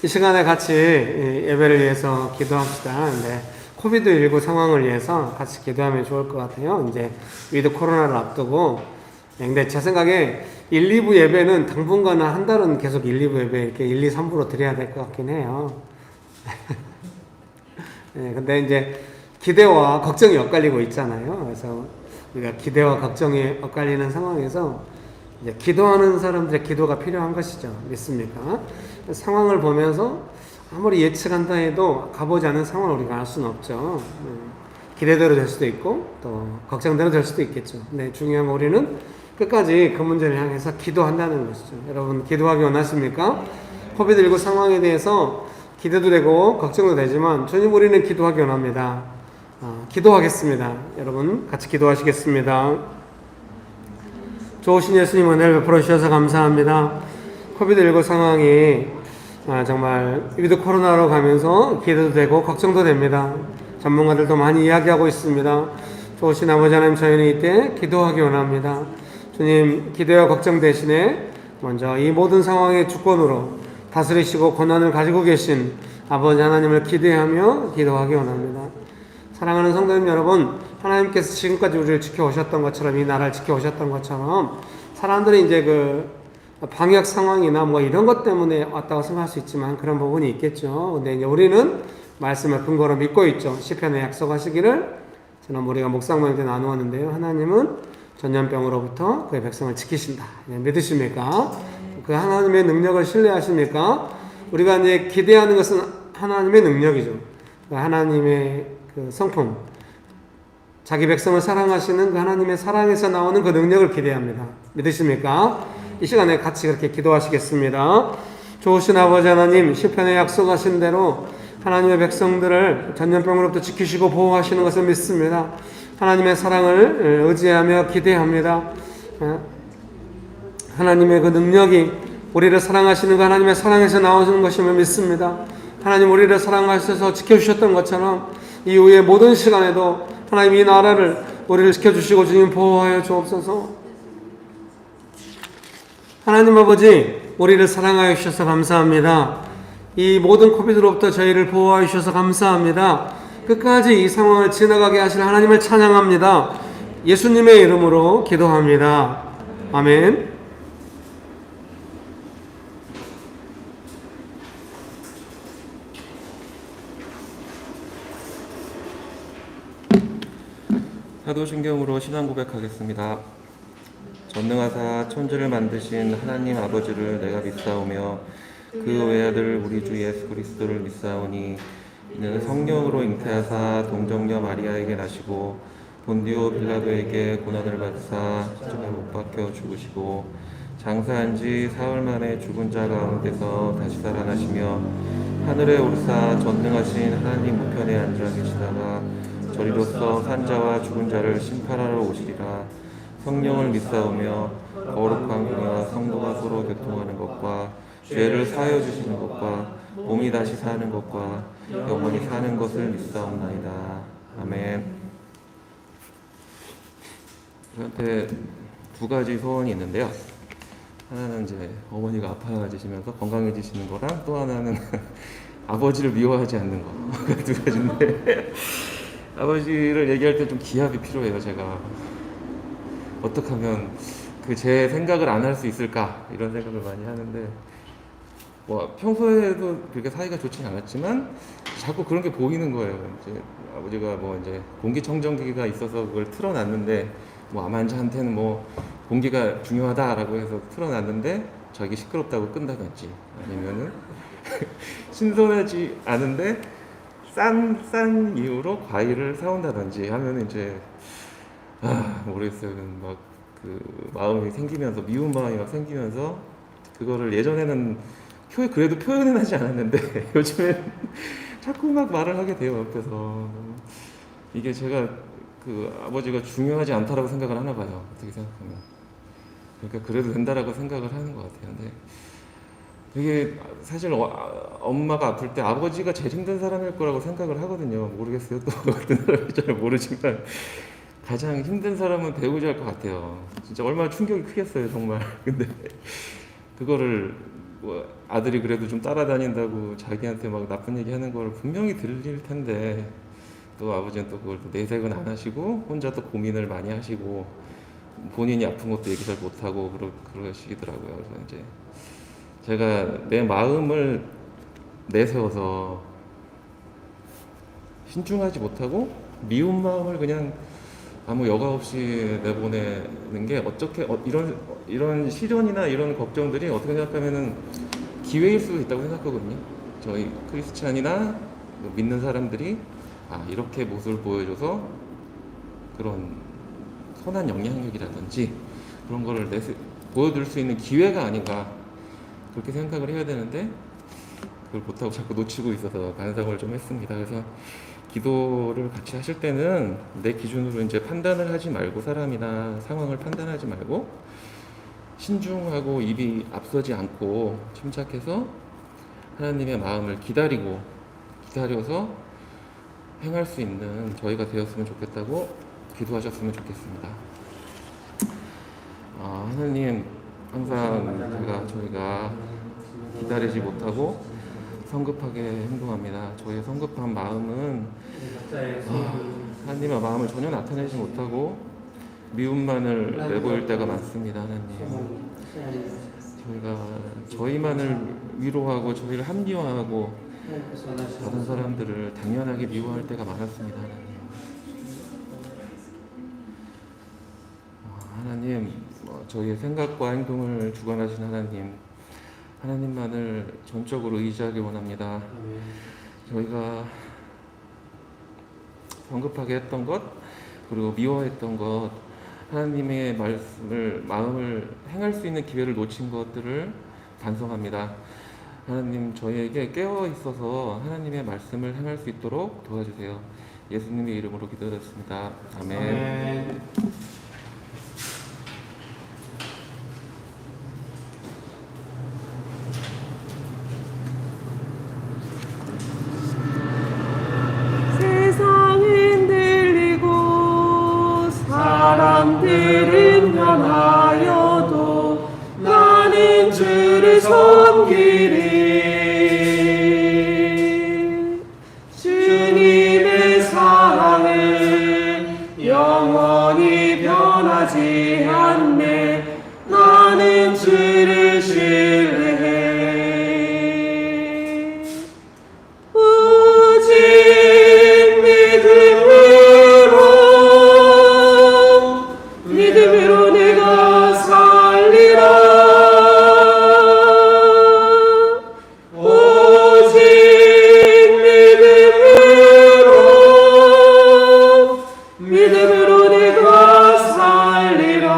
이 시간에 같이 예배를 위해서 기도합시다. 근데 코비드19 상황을 위해서 같이 기도하면 좋을 것 같아요. 이제 위드 코로나를 앞두고. 근데 제 생각에 1, 2부 예배는 당분간은 한 달은 계속 1, 2부 예배 이렇게 1, 2, 3부로 드려야 될 것 같긴 해요. 네, 근데 이제 기대와 걱정이 엇갈리고 있잖아요. 그래서 우리가 기대와 걱정이 엇갈리는 상황에서 이제 기도하는 사람들의 기도가 필요한 것이죠. 믿습니까? 상황을 보면서 아무리 예측한다 해도 가보지 않은 상황을 우리가 알 수는 없죠. 기대대로 될 수도 있고 또 걱정대로 될 수도 있겠죠. 근데 중요한 건 우리는 끝까지 그 문제를 향해서 기도한다는 것이죠. 여러분 기도하기 원하십니까? 코비드19 상황에 대해서 기대도 되고 걱정도 되지만 주님 우리는 기도하기 원합니다. 기도하겠습니다. 여러분 같이 기도하시겠습니다. 좋으신 예수님 은혜를 베풀어 주셔서 감사합니다. 코비드19 상황이 정말 위드 코로나로 가면서 기대도 되고 걱정도 됩니다. 전문가들도 많이 이야기하고 있습니다. 좋으신 아버지 하나님, 저희는 이때 기도하기 원합니다. 주님, 기대와 걱정 대신에 먼저 이 모든 상황의 주권으로 다스리시고 권한을 가지고 계신 아버지 하나님을 기대하며 기도하기 원합니다. 사랑하는 성도님 여러분, 하나님께서 지금까지 우리를 지켜오셨던 것처럼, 이 나라를 지켜오셨던 것처럼 사람들이 이제 그 방역 상황이나 뭐 이런 것 때문에 왔다고 생각할 수 있지만 그런 부분이 있겠죠. 근데 이제 우리는 말씀을 근거로 믿고 있죠. 시편에 약속하시기를, 저는 우리가 묵상만 때 나누었는데요. 하나님은 전염병으로부터 그의 백성을 지키신다. 믿으십니까? 그 하나님의 능력을 신뢰하십니까? 우리가 이제 기대하는 것은 하나님의 능력이죠. 하나님의 그 성품, 자기 백성을 사랑하시는 그 하나님의 사랑에서 나오는 그 능력을 기대합니다. 믿으십니까? 이 시간에 같이 그렇게 기도하시겠습니다. 좋으신 아버지 하나님, 시편에 약속하신 대로 하나님의 백성들을 전염병으로부터 지키시고 보호하시는 것을 믿습니다. 하나님의 사랑을 의지하며 기대합니다. 하나님의 그 능력이 우리를 사랑하시는 그 하나님의 사랑에서 나오는 것임을 믿습니다. 하나님 우리를 사랑하셔서 지켜주셨던 것처럼 이후의 모든 시간에도 하나님 이 나라를 우리를 지켜주시고 주님 보호하여 주옵소서. 하나님 아버지, 우리를 사랑하여 주셔서 감사합니다. 이 모든 코비드로부터 저희를 보호하여 주셔서 감사합니다. 끝까지 이 상황을 지나가게 하실 하나님을 찬양합니다. 예수님의 이름으로 기도합니다. 아멘. 사도신경으로 신앙 고백하겠습니다. 전능하사 천지를 만드신 하나님 아버지를 내가 믿사오며 그 외아들 우리 주 예수 그리스도를 믿사오니 이는 성령으로 잉태하사 동정녀 마리아에게 나시고 본디오 빌라도에게 고난을 받으사 십자가에 못 박혀 죽으시고 장사한 지 사흘 만에 죽은 자 가운데서 다시 살아나시며 하늘에 오르사 전능하신 하나님 우편에 앉아 계시다가 저리로서 산자와 죽은 자를 심판하러 오시리라. 성령을 믿사오며 거룩한 공의와 성도가 서로 교통하는 것과 죄를 사하여 주시는 것과 몸이 다시 사는 것과 영원히 사는 것을 믿사옵나이다. 아멘. 저한테 두 가지 소원이 있는데요. 하나는 이제 어머니가 아파지시면서 건강해지시는 거랑 또 하나는 아버지를 미워하지 않는 거. 두 가지인데 아버지를 얘기할 때 좀 기합이 필요해요. 제가 어떻게 하면 그 제 생각을 안 할 수 있을까 이런 생각을 많이 하는데 뭐 평소에도 그렇게 사이가 좋지 않았지만 자꾸 그런 게 보이는 거예요. 이제 아버지가 뭐 이제 공기청정기가 있어서 그걸 틀어놨는데 뭐 아만자한테는 뭐 공기가 중요하다라고 해서 틀어놨는데 저에게 시끄럽다고 끈다든지 아니면은 신선하지 않은데 싼 이유로 과일을 사온다든지 하면 이제 모르겠어요. 막 그 마음이 생기면서 미운 마음이 막 생기면서 그거를 예전에는 그래도 표현은 하지 않았는데 요즘엔 자꾸 막 말을 하게 돼요. 옆에서 이게 제가 그 아버지가 중요하지 않다라고 생각을 하나 봐요. 어떻게 생각하면 그러니까 그래도 된다라고 생각을 하는 것 같아요. 근데 이게 사실 엄마가 아플 때 아버지가 제일 힘든 사람일 거라고 생각을 하거든요. 모르겠어요. 또 어떤 사람인지 잘 모르지만 가장 힘든 사람은 배우자일 것 같아요. 진짜 얼마나 충격이 크겠어요, 정말. 근데 그거를 뭐 아들이 그래도 좀 따라다닌다고 자기한테 막 나쁜 얘기 하는 걸 분명히 들릴 텐데 또 아버지는 또 그걸 또 내색은 안 하시고 혼자 또 고민을 많이 하시고 본인이 아픈 것도 얘기 잘 못하고 그러시더라고요. 그래서 이제 제가 내 마음을 내세워서 신중하지 못하고 미운 마음을 그냥 아무 여과 없이 내보내는 게 어떻게 이런 시련이나 이런 걱정들이 어떻게 생각하면은 기회일 수도 있다고 생각하거든요. 저희 크리스찬이나 믿는 사람들이 이렇게 모습을 보여줘서 그런 선한 영향력이라든지 그런 거를 보여줄 수 있는 기회가 아닌가 그렇게 생각을 해야 되는데 그걸 못하고 자꾸 놓치고 있어서 반성을 좀 했습니다. 그래서 기도를 같이 하실 때는 내 기준으로 이제 판단을 하지 말고 사람이나 상황을 판단하지 말고 신중하고 입이 앞서지 않고 침착해서 하나님의 마음을 기다려서 행할 수 있는 저희가 되었으면 좋겠다고 기도하셨으면 좋겠습니다. 하나님 항상 저희가 기다리지 못하고 성급하게 행동합니다. 저희의 성급한 마음은 하나님의 마음을 전혀 나타내지 못하고 미움만을 내보일 때가 많습니다. 하나님 저희가 저희만을 위로하고 저희를 합리화하고 다른 사람들을 당연하게 미워할 때가 많았습니다. 하나님 저희의 생각과 행동을 주관하신 하나님만을 전적으로 의지하기 원합니다. 저희가 성급하게 했던 것 그리고 미워했던 것 하나님의 마음을 행할 수 있는 기회를 놓친 것들을 반성합니다. 하나님 저희에게 깨어 있어서 하나님의 말씀을 행할 수 있도록 도와주세요. 예수님의 이름으로 기도드렸습니다. 아멘. 사람들은 변하여도 나는 주를 섬기리. 주님의 사랑은 영원히 변하지 않네. 나는 주를 신뢰해. 오직 믿음으로 내가 살리라. 오직 믿음으로 내가 살리라.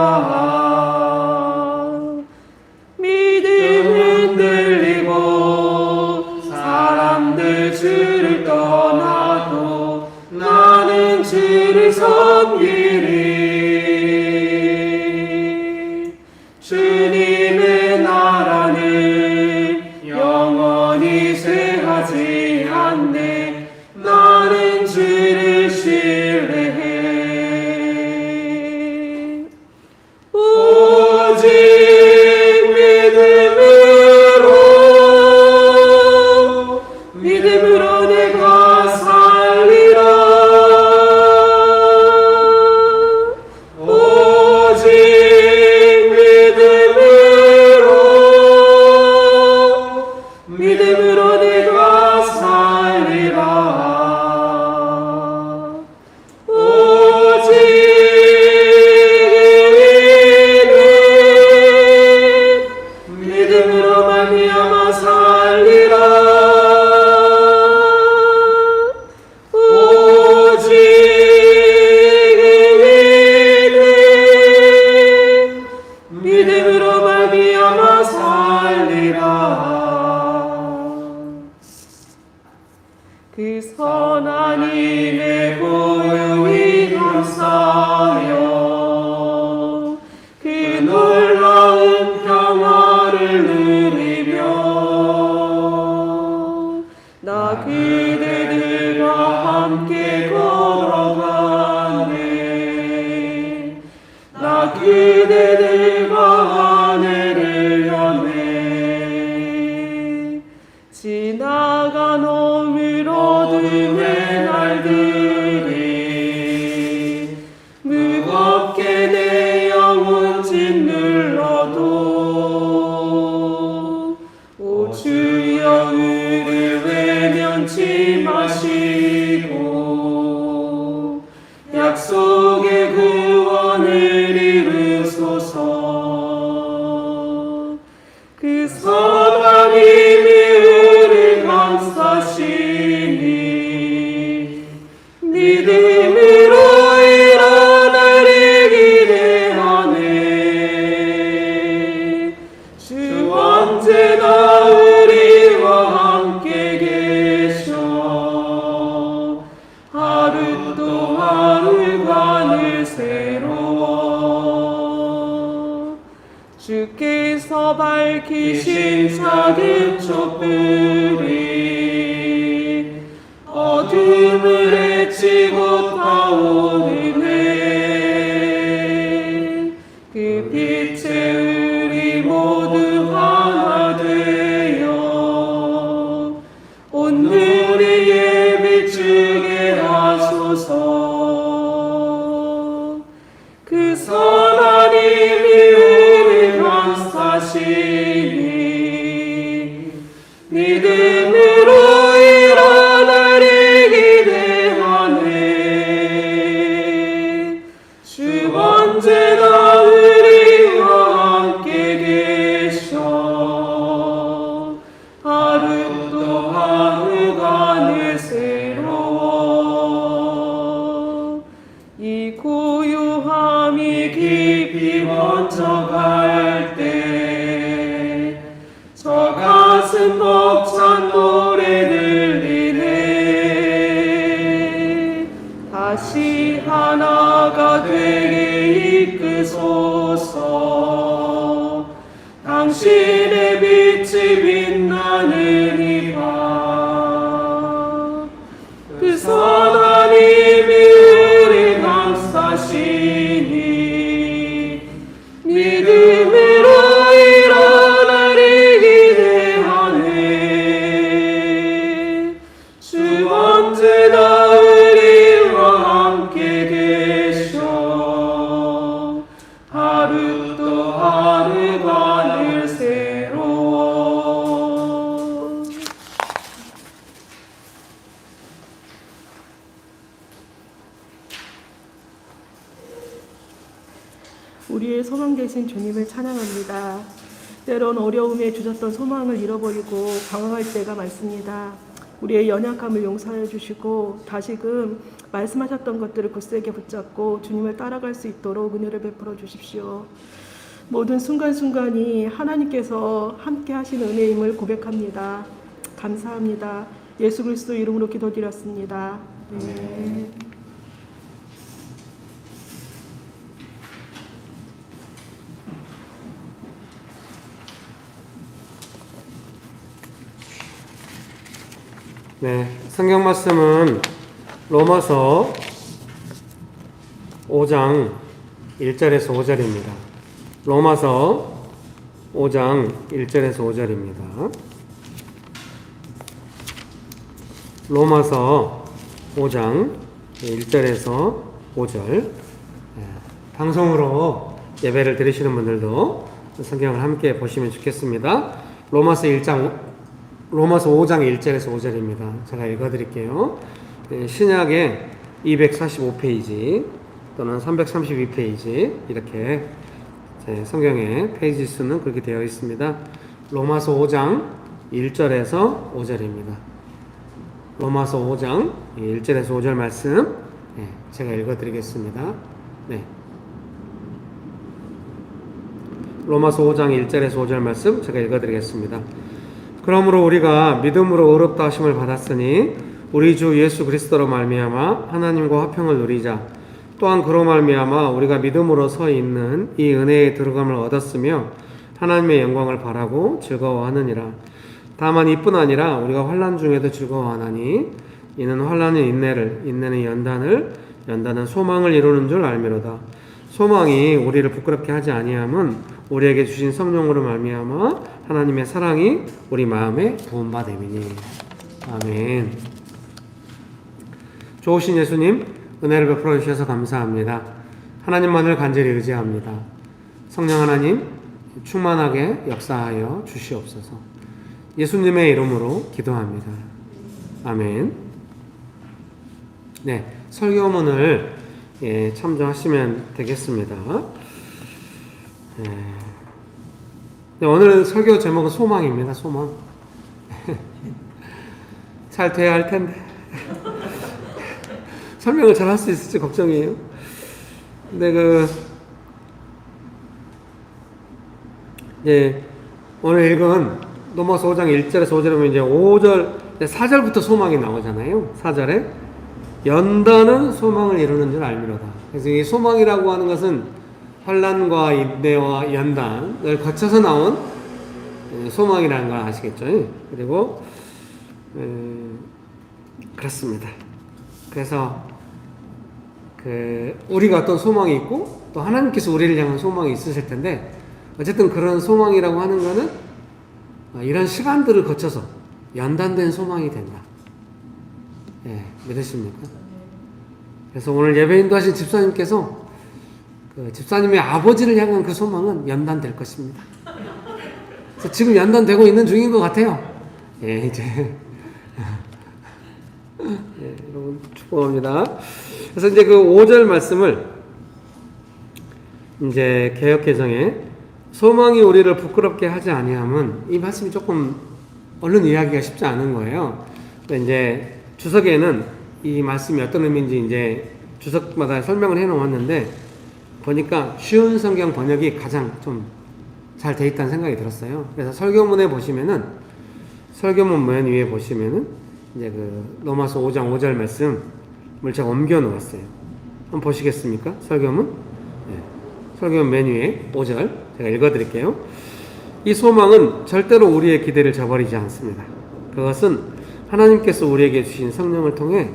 믿음은 들리고 사람들 주를 떠나도 나는 주를 섬기리. 주님의 나라는 영원히 쇠하지 않네. 나는 주를 신뢰해. 오직 믿음으로 내가 살리라. 믿음으로 내가 살리라. 오직 믿음으로 말미암아 살리라. 오직 믿음으로 말미암아 살리라. 그 선한 이의 보혈이 감싸여 그 놀라운 평화를 누리며 나 그대들과 함께 걸어가네. 나 그대들과 하늘을 여네. 지나간 오밀 어둠의 날들이 무겁게 내 영혼 짓눌러도 오 주여 우릴 외면치 마시고 약속의 구원을 이루소서. 그 선하님이 우릴 감싸시니 믿음으로 일어나리 기대하네. 주 언제나 우리와 함께 계셔 하루 또 하루 관을 새로워. 주께서 밝히신 자기 촛불이 어둠을 헤치고 타오르네. 그 빛에 우리 모두 하나 되어 온누리에 비추게 하소서. 그 선하님이 우리 감싸시니 믿음으로 일어나리 기대하네. 주 언제나 우리와 함께 계셔 하루 또 하루 관을 새로워. 이 고요함이 깊이 번져갈 때 저 가슴 벅찬 노래 들리네. 다시 하나가 되게 이끄소서. 당신의 빛이 빛나는 이 밤 그 선하님이 우리 감싸시니 믿음으로 일어나리 기대하네. 주 언제나 우리와 함께 계셔 하루 또 하루 관을 새로워. 우리의 소망 되신 주님을 찬양합니다. 때론 어려움에 주셨던 소망을 잃어버리고 방황할 때가 많습니다. 우리의 연약함을 용서해 주시고 다시금 말씀하셨던 것들을 굳세게 붙잡고 주님을 따라갈 수 있도록 은혜를 베풀어 주십시오. 모든 순간순간이 하나님께서 함께 하신 은혜임을 고백합니다. 감사합니다. 예수 그리스도 이름으로 기도드렸습니다. 네. 네, 성경 말씀은 로마서 5장 1절에서 5절입니다. 로마서 5장 1절에서 5절입니다. 로마서 5장 1절에서 5절. 방송으로 예배를 드리시는 분들도 성경을 함께 보시면 좋겠습니다. 로마서 5장 1절에서 5절입니다. 제가 읽어드릴게요. 신약의 245페이지 또는 332페이지 이렇게 성경의 페이지 수는 그렇게 되어 있습니다. 로마서 5장 1절에서 5절입니다. 로마서 5장 1절에서 5절 말씀 제가 읽어드리겠습니다. 네. 로마서 5장 1절에서 5절 말씀 제가 읽어드리겠습니다. 그러므로 우리가 믿음으로 의롭다 하심을 받았으니 우리 주 예수 그리스도로 말미암아 하나님과 화평을 누리자. 또한 그로 말미암아 우리가 믿음으로 서 있는 이 은혜의 들어감을 얻었으며 하나님의 영광을 바라고 즐거워하느니라. 다만 이뿐 아니라 우리가 환난 중에도 즐거워하나니 이는 환난은 인내를, 인내는 연단을, 연단은 소망을 이루는 줄 알미로다. 소망이 우리를 부끄럽게 하지 아니함은 우리에게 주신 성령으로 말미암아 하나님의 사랑이 우리 마음에 부음받음이니. 아멘. 좋으신 예수님, 은혜를 베풀어 주셔서 감사합니다. 하나님만을 간절히 의지합니다. 성령 하나님, 충만하게 역사하여 주시옵소서. 예수님의 이름으로 기도합니다. 아멘. 네, 설교문을 참조하시면 되겠습니다. 네, 오늘 설교 제목은 소망입니다. 소망. 잘 돼야 할 텐데 설명을 잘 할 수 있을지 걱정이에요. 근데 오늘 읽은 로마서 5장 1절에서 5절에 보면 이제 5절, 4절부터 소망이 나오잖아요. 4절에 연단은 소망을 이루는 줄 알미로다. 그래서 이 소망이라고 하는 것은 환난과 인내와 연단을 거쳐서 나온 소망이라는 걸 아시겠죠? 그리고 그렇습니다. 그래서 우리가 어떤 소망이 있고 또 하나님께서 우리를 향한 소망이 있으실 텐데, 어쨌든 그런 소망이라고 하는 것은 이런 시간들을 거쳐서 연단된 소망이 된다. 예, 믿으십니까? 그래서 오늘 예배인도 하신 집사님께서 집사님의 아버지를 향한 그 소망은 연단될 것입니다. 그래서 지금 연단되고 있는 중인 것 같아요. 예, 이제 예, 여러분 축복합니다. 그래서 이제 그 5절 말씀을 이제 개역개정에 소망이 우리를 부끄럽게 하지 아니함은, 이 말씀이 조금 얼른 이해하기가 쉽지 않은 거예요. 이제 주석에는 이 말씀이 어떤 의미인지 이제 주석마다 설명을 해 놓았는데, 보니까 쉬운 성경 번역이 가장 좀 잘 돼 있다는 생각이 들었어요. 그래서 설교문에 보시면은, 설교문 맨 위에 보시면은 이제 로마서 5장 5절 말씀을 제가 옮겨 놓았어요. 한번 보시겠습니까? 설교문? 네. 설교문 맨 위에 5절 제가 읽어 드릴게요. 이 소망은 절대로 우리의 기대를 저버리지 않습니다. 그것은 하나님께서 우리에게 주신 성령을 통해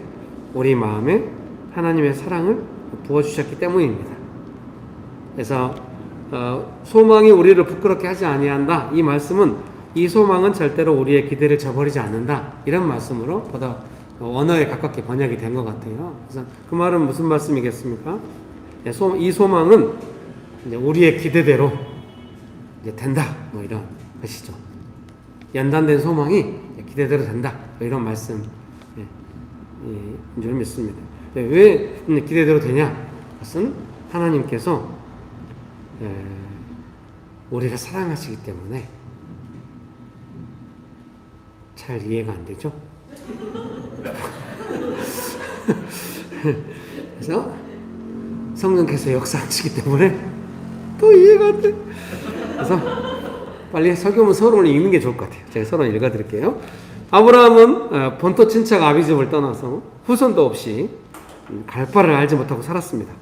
우리 마음에 하나님의 사랑을 부어주셨기 때문입니다. 그래서 소망이 우리를 부끄럽게 하지 아니한다. 이 말씀은 이 소망은 절대로 우리의 기대를 저버리지 않는다. 이런 말씀으로 보다 언어에 가깝게 번역이 된 것 같아요. 그래서 그 말은 무슨 말씀이겠습니까? 이 소망은 이제 우리의 기대대로 이제 된다. 뭐 이런 것이죠. 연단된 소망이 기대대로 된다. 뭐 이런 말씀인 줄 믿습니다. 왜 기대대로 되냐? 그것은 하나님께서 우리를 사랑하시기 때문에. 잘 이해가 안 되죠? 그래서 성령께서 역사하시기 때문에 또 이해가 안 돼. 그래서 빨리 설교문 서론을 읽는 게 좋을 것 같아요. 제가 서론 읽어드릴게요. 아브라함은 본토 친척 아비집을 떠나서 후손도 없이 갈 바를 알지 못하고 살았습니다.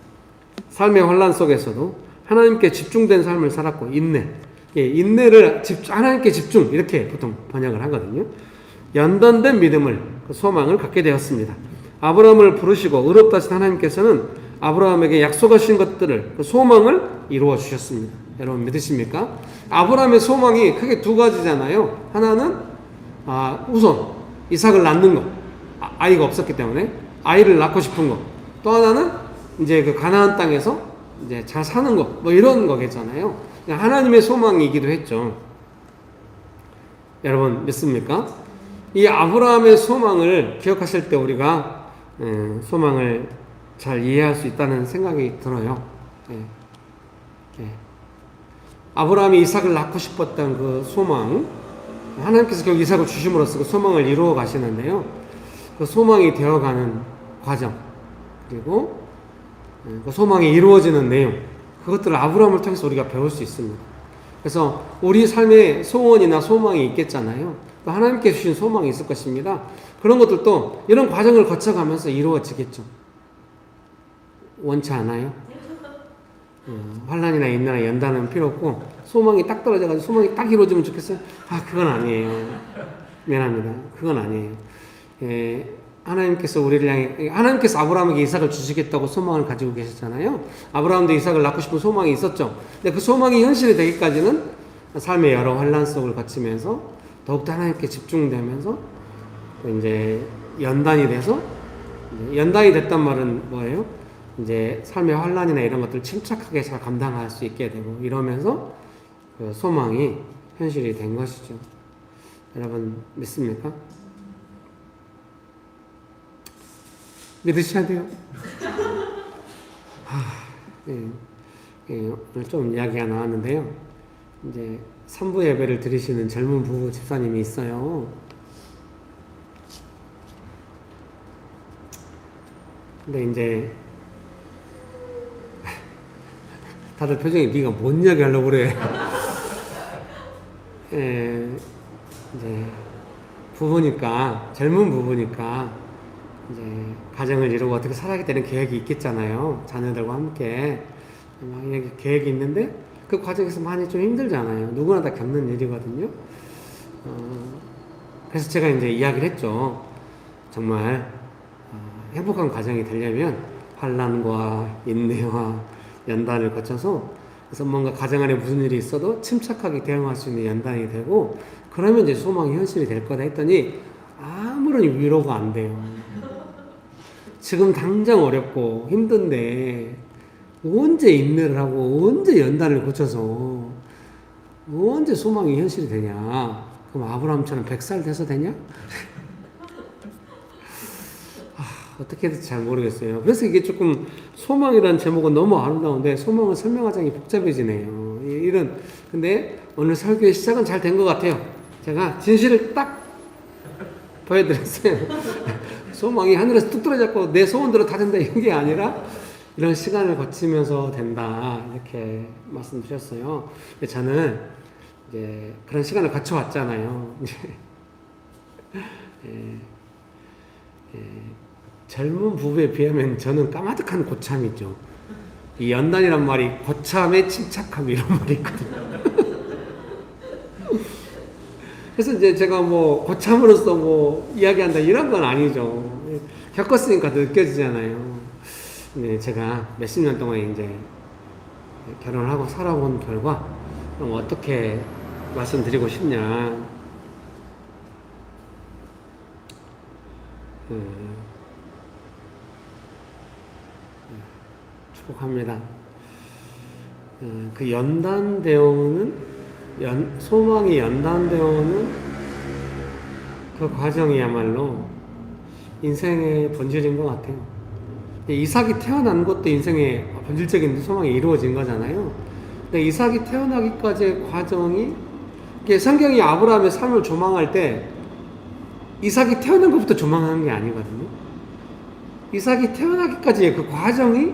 삶의 혼란 속에서도 하나님께 집중된 삶을 살았고, 인내를 하나님께 집중, 이렇게 보통 번역을 하거든요. 연단된 믿음을, 소망을 갖게 되었습니다. 아브라함을 부르시고 의롭다 하신 하나님께서는 아브라함에게 약속하신 것들을, 소망을 이루어 주셨습니다. 여러분 믿으십니까? 아브라함의 소망이 크게 두 가지잖아요. 하나는 우선 이삭을 낳는 것, 아이가 없었기 때문에 아이를 낳고 싶은 것. 또 하나는 이제 그 가나안 땅에서 이제 잘 사는 것, 뭐 이런 거겠잖아요. 하나님의 소망이기도 했죠. 여러분 믿습니까? 이 아브라함의 소망을 기억하실 때 우리가 소망을 잘 이해할 수 있다는 생각이 들어요. 아브라함이 이삭을 낳고 싶었던 그 소망, 하나님께서 결국 이삭을 주심으로써 그 소망을 이루어 가시는데요. 그 소망이 되어가는 과정, 그리고 그 소망이 이루어지는 내용, 그것들을 아브라함을 통해서 우리가 배울 수 있습니다. 그래서 우리 삶에 소원이나 소망이 있겠잖아요. 또 하나님께 주신 소망이 있을 것입니다. 그런 것들도 이런 과정을 거쳐가면서 이루어지겠죠. 원치 않아요? 환난이나 인내나 연단은 필요 없고, 소망이 딱 떨어져가지고 소망이 딱 이루어지면 좋겠어요? 그건 아니에요. 미안합니다. 그건 아니에요. 하나님께서 우리를 향해, 하나님께서 아브라함에게 이삭을 주시겠다고 소망을 가지고 계셨잖아요. 아브라함도 이삭을 낳고 싶은 소망이 있었죠. 근데 그 소망이 현실이 되기까지는 삶의 여러 환란 속을 거치면서 더욱더 하나님께 집중되면서 이제 연단이 돼서, 연단이 됐단 말은 뭐예요? 이제 삶의 환란이나 이런 것들을 침착하게 잘 감당할 수 있게 되고 이러면서 그 소망이 현실이 된 것이죠. 여러분 믿습니까? 믿으셔야 돼요. 오늘 좀 이야기가 나왔는데요. 이제 3부 예배를 드리시는 젊은 부부 집사님이 있어요. 근데 이제 다들 표정이 네가 뭔 이야기 하려고 그래. 이제 부부니까, 젊은 부부니까 이제 가정을 이루고 어떻게 살아가게 되는 계획이 있겠잖아요. 자녀들과 함께 막 이렇게 계획이 있는데 그 과정에서 많이 좀 힘들잖아요. 누구나 다 겪는 일이거든요. 그래서 제가 이제 이야기를 했죠. 정말 행복한 가정이 되려면 환난과 인내와 연단을 거쳐서, 그래서 뭔가 가정 안에 무슨 일이 있어도 침착하게 대응할 수 있는 연단이 되고, 그러면 이제 소망이 현실이 될 거다 했더니 아무런 위로가 안 돼요. 지금 당장 어렵고 힘든데 언제 인내를 하고 언제 연단을 거쳐서 언제 소망이 현실이 되냐? 그럼 아브라함처럼 100살 돼서 되냐? 어떻게 해야 될지 잘 모르겠어요. 그래서 이게 조금 소망이라는 제목은 너무 아름다운데 소망을 설명하자니 복잡해지네요. 근데 오늘 설교의 시작은 잘 된 것 같아요. 제가 진실을 딱 보여드렸어요. 소망이 하늘에서 뚝 떨어졌고 내 소원대로 다 된다 이게 아니라 이런 시간을 거치면서 된다 이렇게 말씀드렸어요. 근데 저는 이제 그런 시간을 거쳐왔잖아요. 젊은 부부에 비하면 저는 까마득한 고참이죠. 이 연단이란 말이 고참의 침착함 이런 말이 있거든요. 그래서 이제 제가 뭐 고참으로서 뭐 이야기한다 이런 건 아니죠. 겪었으니까 느껴지잖아요. 네, 제가 몇십 년 동안 이제 결혼을 하고 살아본 결과 그럼 어떻게 말씀드리고 싶냐. 축복합니다. 그 연단되어오는 소망이 연단되어오는 그 과정이야말로 인생의 본질인 것 같아요. 이삭이 태어난 것도 인생의 본질적인 소망이 이루어진 거잖아요. 근데 이삭이 태어나기까지의 과정이, 성경이 아브라함의 삶을 조망할 때 이삭이 태어난 것부터 조망하는 게 아니거든요. 이삭이 태어나기까지의 그 과정이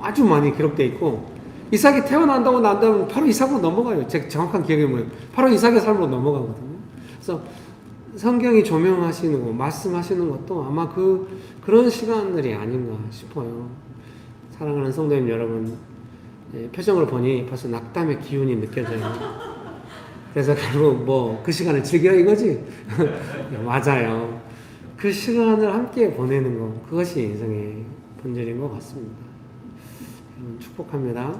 아주 많이 기록되어 있고, 이삭이 태어난다고 난 다음에 바로 이삭으로 넘어가요. 제 정확한 기억이 뭐예요? 바로 이삭의 삶으로 넘어가거든요. 그래서 성경이 조명하시는 거, 말씀하시는 것도 아마 그런 시간들이 아닌가 싶어요. 사랑하는 성도님 여러분, 표정을 보니 벌써 낙담의 기운이 느껴져요. 그래서 결국 뭐 그 시간을 즐겨 이거지? 맞아요. 그 시간을 함께 보내는 거, 그것이 인생의 본질인 것 같습니다. 축복합니다.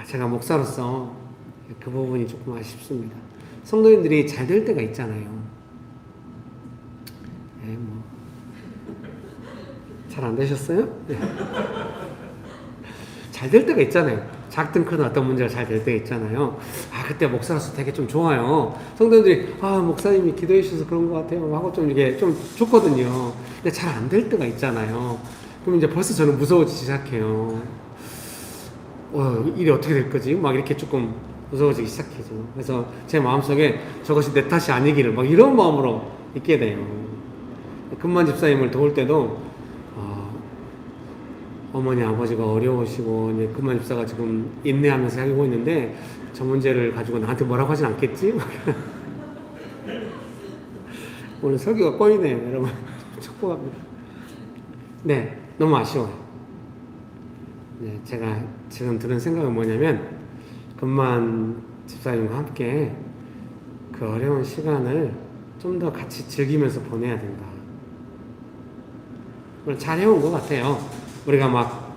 제가 목사로서 그 부분이 조금 아쉽습니다. 성도님들이 잘 될 때가 있잖아요. 잘 안 되셨어요? 네. 잘 될 때가 있잖아요. 작든 크든 어떤 문제가 잘 될 때가 있잖아요. 그때 목사로서 되게 좀 좋아요. 성도님들이 목사님이 기도해 주셔서 그런 것 같아요 하고 좀 이게 좀 좋거든요. 근데 잘 안 될 때가 있잖아요. 그럼 이제 벌써 저는 무서워지기 시작해요. 일이 어떻게 될 거지? 막 이렇게 조금 무서워지기 시작해죠. 그래서 제 마음속에 저것이 내 탓이 아니기를 막 이런 마음으로 있게 돼요. 금만 집사님을 도울 때도 어머니 아버지가 어려우시고 이제 금만 집사가 지금 인내하면서 하고 있는데 저 문제를 가지고 나한테 뭐라고 하진 않겠지? 오늘 설교가 꼬이네요, 여러분. 축복합니다. 네, 너무 아쉬워요. 네, 제가 지금 드는 생각은 뭐냐면 금만 집사님과 함께 그 어려운 시간을 좀 더 같이 즐기면서 보내야 된다. 잘 해온 것 같아요. 우리가 막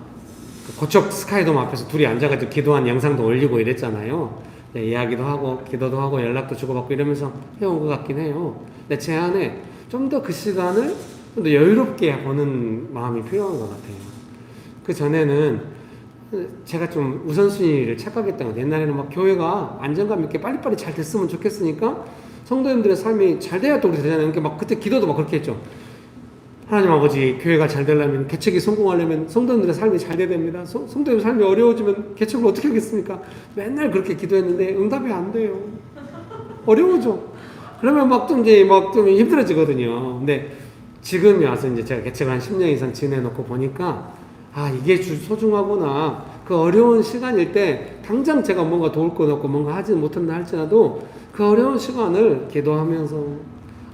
고척 스카이돔 앞에서 둘이 앉아가지고 기도한 영상도 올리고 이랬잖아요. 네, 이야기도 하고 기도도 하고 연락도 주고받고 이러면서 해온 것 같긴 해요. 근데 제 안에 좀 더 그 시간을 좀 더 여유롭게 보는 마음이 필요한 것 같아요. 그 전에는 제가 좀 우선순위를 착각했던 것 같아요. 옛날에는 막 교회가 안정감 있게 빨리빨리 잘 됐으면 좋겠으니까 성도님들의 삶이 잘 돼야 또 우리 되잖아요. 그러니까 막 그때 기도도 막 그렇게 했죠. 하나님 아버지, 교회가 잘 되려면, 개척이 성공하려면 성도님들의 삶이 잘 돼야 됩니다. 성도님의 삶이 어려워지면 개척을 어떻게 하겠습니까? 맨날 그렇게 기도했는데 응답이 안 돼요. 어려워져. 그러면 막 좀 힘들어지거든요. 근데 지금이 와서 이제 제가 개척을 한 10년 이상 지내놓고 보니까 이게 소중하구나. 그 어려운 시간일 때 당장 제가 뭔가 도울 것 없고 뭔가 하지 못한다 할지라도 그 어려운 시간을 기도하면서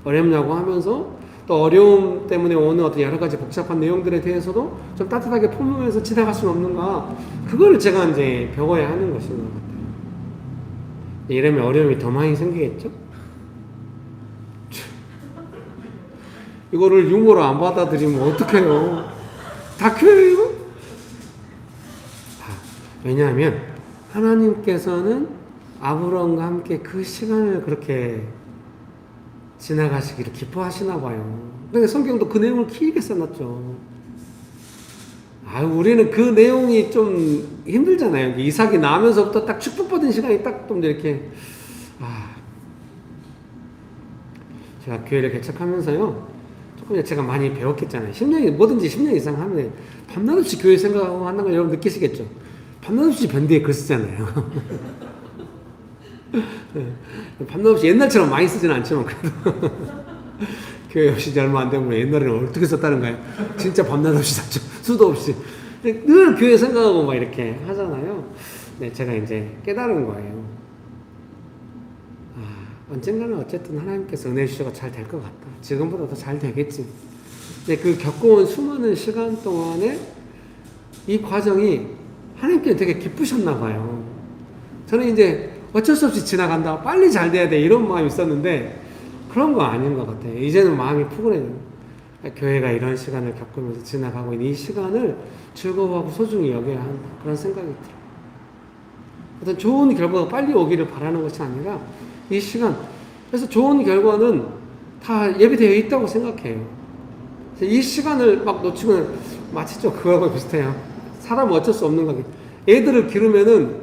어렵냐고 하면서 또 어려움 때문에 오는 어떤 여러 가지 복잡한 내용들에 대해서도 좀 따뜻하게 품으면서 지나갈 수는 없는가. 그거를 제가 이제 배워야 하는 것인 것 같아요. 이러면 어려움이 더 많이 생기겠죠? 이거를 유머로 안 받아들이면 어떡해요? 다큐예요? 왜냐하면 하나님께서는 아브라함과 함께 그 시간을 그렇게 지나가시기를 기뻐하시나 봐요. 그러니까 성경도 그 내용을 길게 써놨죠. 우리는 그 내용이 좀 힘들잖아요. 이삭이 나면서부터 딱 축복받은 시간이 딱 좀 이렇게 제가 교회를 개척하면서요. 조금 제가 많이 배웠겠잖아요. 10년, 뭐든지 10년 이상 하면 밤낮 없이 교회 생각하고 하는 걸 여러분 느끼시겠죠. 밤낮 없이 변대에 글 쓰잖아요. 밤낮 없이 옛날처럼 많이 쓰지는 않지만 그래도 교회 없이 얼마 안 되면 옛날에는 어떻게 썼다는가요? 진짜 밤낮 없이 샀죠. 수도 없이. 늘 교회 생각하고 막 이렇게 하잖아요. 네, 제가 이제 깨달은 거예요. 언젠가는 어쨌든 하나님께서 은혜 주셔서 잘 될 것 같다. 지금보다 더 잘 되겠지. 근데 그 겪어온 수많은 시간 동안에 이 과정이 하나님께 되게 기쁘셨나 봐요. 저는 이제 어쩔 수 없이 지나간다. 빨리 잘 돼야 돼. 이런 마음이 있었는데 그런 거 아닌 것 같아요. 이제는 마음이 푸근해요. 교회가 이런 시간을 겪으면서 지나가고 있는 이 시간을 즐거워하고 소중히 여겨야 한다. 그런 생각이 들어요. 어떤 좋은 결과가 빨리 오기를 바라는 것이 아니라 이 시간. 그래서 좋은 결과는 다 예비되어 있다고 생각해요. 이 시간을 막 놓치면 마치 좀 그거하고 비슷해요. 사람은 어쩔 수 없는 거기. 애들을 기르면은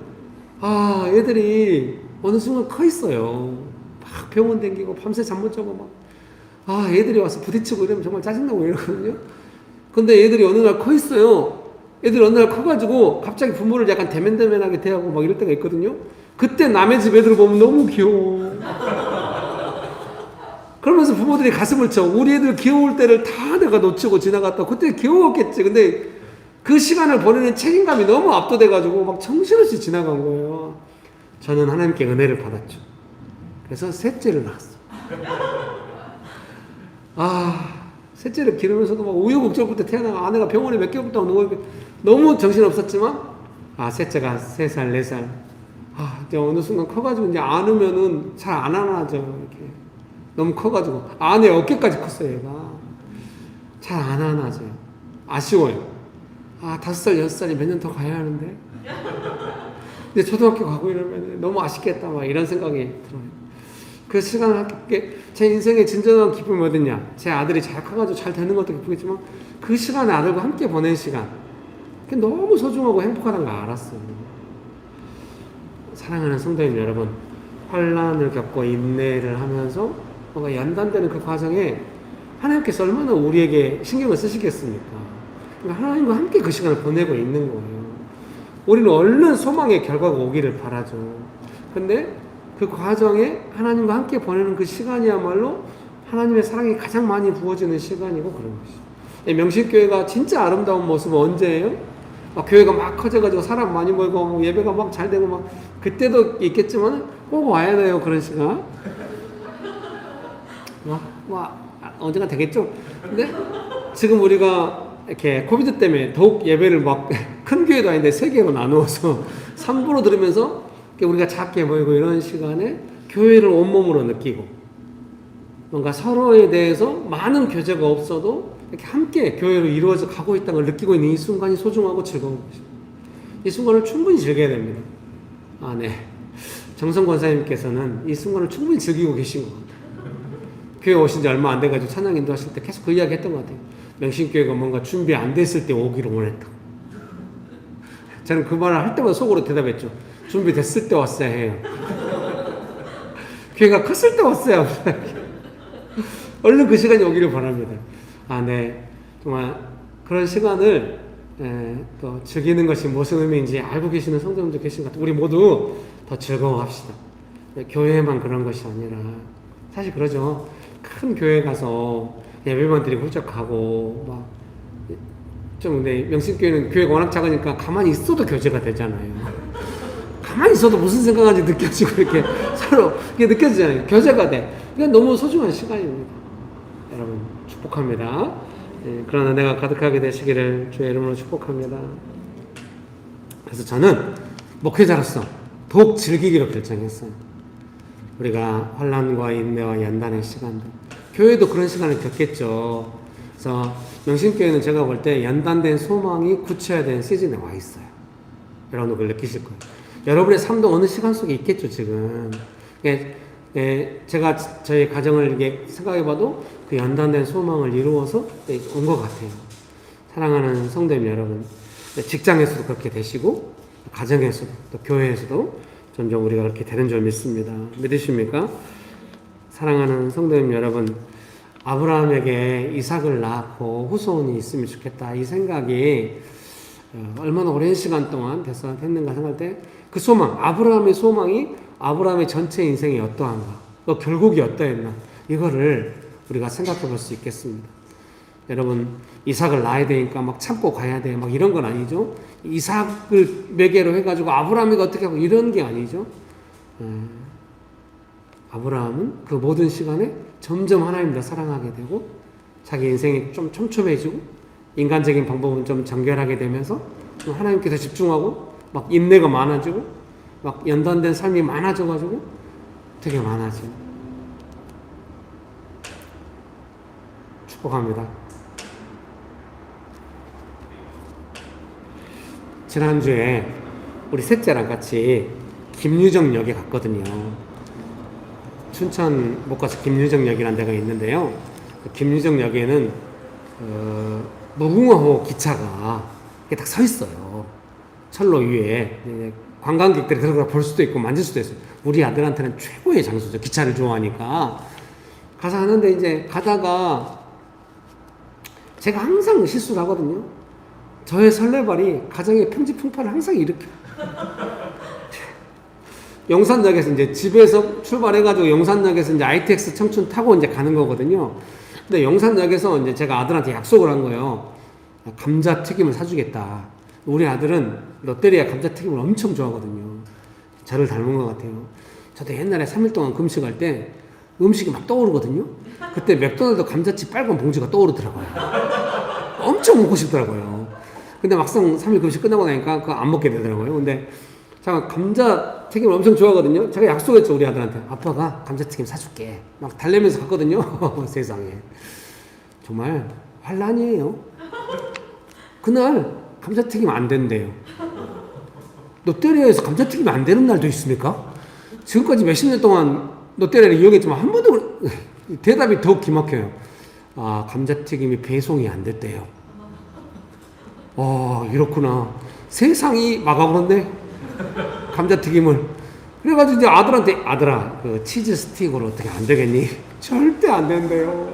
애들이 어느 순간 커 있어요. 막 병원 댕기고 밤새 잠 못 자고 막 애들이 와서 부딪히고 이러면 정말 짜증나고 이러거든요. 근데 애들이 어느 날 커 있어요. 애들이 어느 날 커가지고 갑자기 부모를 약간 대면대면하게 대하고 막 이럴 때가 있거든요. 그때 남의 집 애들 보면 너무 귀여워. 그러면서 부모들이 가슴을 쳐. 우리 애들 귀여울 때를 다 내가 놓치고 지나갔다. 그때 귀여웠겠지. 근데 그 시간을 보내는 책임감이 너무 압도돼가지고 막 정신없이 지나간 거예요. 저는 하나님께 은혜를 받았죠. 그래서 셋째를 낳았어. 셋째를 기르면서도 막 우여곡절 끝에 태어나고 아내가 병원에 몇 개월부터 오는 거예요. 너무 정신없었지만 셋째가 3살, 4살. 이제 어느 순간 커가지고 이제 안으면은 잘 안 안아져. 이렇게. 너무 커가지고. 아내 어깨까지 컸어요, 얘가. 잘 안 안아져요. 아쉬워요. 5살, 6살이 몇 년 더 가야 하는데. 근데 초등학교 가고 이러면 너무 아쉽겠다. 막 이런 생각이 들어요. 그 시간을 함께, 제 인생의 진정한 기쁨이 뭐였냐. 제 아들이 잘 커가지고 잘 되는 것도 기쁘겠지만 그 시간에 아들과 함께 보낸 시간. 그게 너무 소중하고 행복하다는 걸 알았어요. 사랑하는 성도님 여러분, 환난을 겪고 인내를 하면서 뭔가 연단되는 그 과정에 하나님께서 얼마나 우리에게 신경을 쓰시겠습니까? 그러니까 하나님과 함께 그 시간을 보내고 있는 거예요. 우리는 얼른 소망의 결과가 오기를 바라죠. 근데 그 과정에 하나님과 함께 보내는 그 시간이야말로 하나님의 사랑이 가장 많이 부어지는 시간이고 그런 것이죠. 명실교회가 진짜 아름다운 모습은 언제예요? 교회가 막 커져가지고 사람 많이 모이고 예배가 막 잘 되고 막 그때도 있겠지만 꼭 와야 돼요. 그런 시간. 언젠가 되겠죠. 근데 지금 우리가 이렇게 코비드 때문에 더욱 예배를 막 큰 교회도 아닌데 3개로 나누어서 3부로 들으면서 우리가 작게 모이고 이런 시간에 교회를 온몸으로 느끼고 뭔가 서로에 대해서 많은 교제가 없어도 이렇게 함께 교회로 이루어져 가고 있다는 걸 느끼고 있는 이 순간이 소중하고 즐거운 것입니다. 이 순간을 충분히 즐겨야 됩니다. 아, 네. 정성 권사님께서는 이 순간을 충분히 즐기고 계신 것 같아요. 교회 오신 지 얼마 안 돼가지고 찬양 인도하실 때 계속 그 이야기 했던 것 같아요. 명신교회가 뭔가 준비 안 됐을 때 오기를 원했다. 저는 그 말을 할 때마다 속으로 대답했죠. 준비됐을 때 왔어야 해요. 교회가 컸을 때 왔어야 해요. 얼른 그 시간이 오기를 바랍니다. 아, 네. 정말 그런 시간을 또 즐기는 것이 무슨 의미인지 알고 계시는 성도님도 계신 것 같아요. 우리 모두 더 즐거워합시다. 교회만 그런 것이 아니라 사실 그러죠. 큰 교회 가서 예배만 드리고 훌쩍 가고 막 좀 근데 명신교회는 교회가 워낙 작으니까 가만히 있어도 교제가 되잖아요. 가만히 있어도 무슨 생각하는지 느껴지고 이렇게 서로 이게 느껴지잖아요. 교제가 돼. 이게 너무 소중한 시간입니다. 여러분 축복합니다. 그런 은혜가 가득하게 되시기를 주의 이름으로 축복합니다. 그래서 저는 목회자로서 더욱 즐기기로 결정했어요. 우리가 환난과 인내와 연단의 시간들, 교회도 그런 시간을 겪겠죠. 그래서 명신교회는 제가 볼 때 연단된 소망이 굳혀야 시즌에 와 있어요. 여러분도 그걸 느끼실 거예요. 여러분의 삶도 어느 시간 속에 있겠죠, 지금. 제가 저희 가정을 이렇게 생각해봐도 그 연단된 소망을 이루어서 온 것 같아요. 사랑하는 성도님 여러분, 직장에서도 그렇게 되시고, 가정에서도, 또 교회에서도 점점 우리가 그렇게 되는 줄 믿습니다. 믿으십니까? 사랑하는 성도님 여러분, 아브라함에게 이삭을 낳고 후손이 있으면 좋겠다. 이 생각이 얼마나 오랜 시간 동안 됐는가 생각할 때 그 소망, 아브라함의 소망이 아브라함의 전체 인생이 어떠한가, 또 결국이 어떠했나, 이거를 우리가 생각해 볼 수 있겠습니다. 여러분, 이삭을 낳아야 되니까 막 참고 가야 돼, 막 이런 건 아니죠. 이삭을 매개로 해가지고 아브라함이 어떻게 하고 이런 게 아니죠. 아브라함은 그 모든 시간에 점점 하나님을 더 사랑하게 되고 자기 인생이 좀 촘촘해지고 인간적인 방법은 좀 정결하게 되면서 하나님께 더 집중하고 막 인내가 많아지고 막 연단된 삶이 많아져가지고 되게 많아져요. 축복합니다. 지난주에 우리 셋째랑 같이 김유정역에 갔거든요. 춘천 못 가서 김유정역이라는 데가 있는데요. 그 김유정역에는 무궁화호 기차가 이렇게 딱 서 있어요. 철로 위에. 관광객들이 들어가 볼 수도 있고 만질 수도 있어요. 우리 아들한테는 최고의 장소죠. 기차를 좋아하니까. 가서 하는데 이제 가다가 제가 항상 실수를 하거든요. 저의 설레발이 가정의 평지풍파를 항상 일으켜요. 용산역에서 이제 집에서 출발해가지고 용산역에서 이제 ITX 청춘 타고 이제 가는 거거든요. 근데 용산역에서 이제 제가 아들한테 약속을 한 거예요. 감자튀김을 사주겠다. 우리 아들은 롯데리아 감자튀김을 엄청 좋아하거든요. 저를 닮은 것 같아요. 저도 옛날에 3일 동안 금식할 때 음식이 막 떠오르거든요. 그때 맥도날드 감자칩 빨간 봉지가 떠오르더라고요. 엄청 먹고 싶더라고요. 근데 막상 3일 금식 끝나고 나니까 그거 안 먹게 되더라고요. 근데 제가 감자튀김을 엄청 좋아하거든요. 제가 약속했죠, 우리 아들한테. 아빠가 감자튀김 사줄게. 막 달래면서 갔거든요. 세상에. 정말 환란이에요. 그날 감자튀김 안 된대요. 롯데리아에서 감자튀김이 안 되는 날도 있습니까? 지금까지 몇십 년 동안 롯데리아를 이용했지만 한 번도 대답이 더욱 기막혀요. 아, 감자튀김이 배송이 안 됐대요. 이렇구나. 세상이 막아버렸네. 감자튀김을. 그래가지고 이제 아들한테, 아들아, 그 치즈 스틱으로 어떻게 안 되겠니? 절대 안 된대요.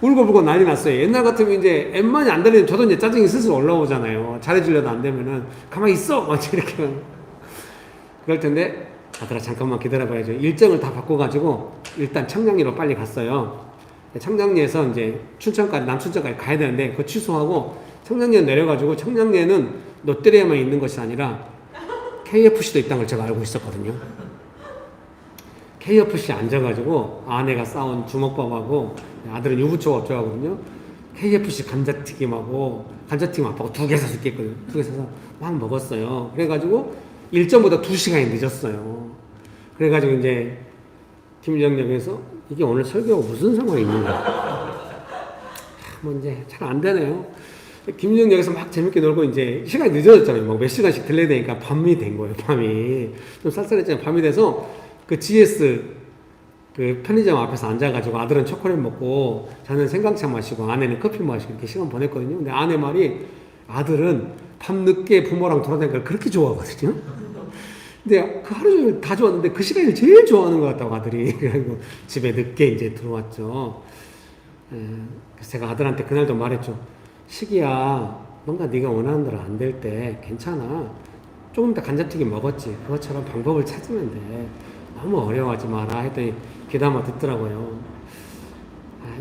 울고불고 난리 났어요. 옛날 같으면 이제 엠만이 안 되면 저도 이제 짜증이 슬슬 올라오잖아요. 잘해주려도 안 되면은 가만히 있어! 막 이렇게. 그럴 텐데, 아들아, 잠깐만 기다려봐야죠. 일정을 다 바꿔가지고 일단 청량리로 빨리 갔어요. 청량리에서 이제 춘천까지, 남춘천까지 가야 되는데, 그거 취소하고 청량리에 내려가지고 청량리에는 롯데리아만 있는 것이 아니라 KFC도 있다는 걸 제가 알고 있었거든요. KFC 앉아가지고 아내가 싸운 주먹밥하고 아들은 유부초밥 좋아하거든요. KFC 감자튀김하고 감자튀김 아빠가 2개 사서 있거든요. 2개 사서 막 먹었어요. 그래가지고 일정보다 2시간이 늦었어요. 그래가지고 이제 김정역에서 이게 오늘 설교가 무슨 상황이 있는가? 뭐 이제 잘 안 되네요. 김정역에서 막 재밌게 놀고 이제 시간이 늦어졌잖아요. 막 몇 시간씩 들려야 되니까 밤이 된 거예요. 밤이 좀 쌀쌀했잖아요. 밤이 돼서 그 GS 그 편의점 앞에서 앉아가지고 아들은 초콜릿 먹고 저는 생강차 마시고 아내는 커피 마시고 이렇게 시간 보냈거든요. 근데 아내 말이 아들은 밤늦게 부모랑 돌아다니는 걸 그렇게 좋아하거든요. 근데 그 하루 종일 다 좋았는데 그 시간을 제일 좋아하는 것 같다고 아들이. 그래서 집에 늦게 이제 들어왔죠. 그래서 제가 아들한테 그날도 말했죠. 시기야, 뭔가 네가 원하는 대로 안 될 때 괜찮아. 조금 더 감자튀김 먹었지. 그것처럼 방법을 찾으면 돼. 너무 어려워하지 마라 했더니 귀담아 듣더라고요.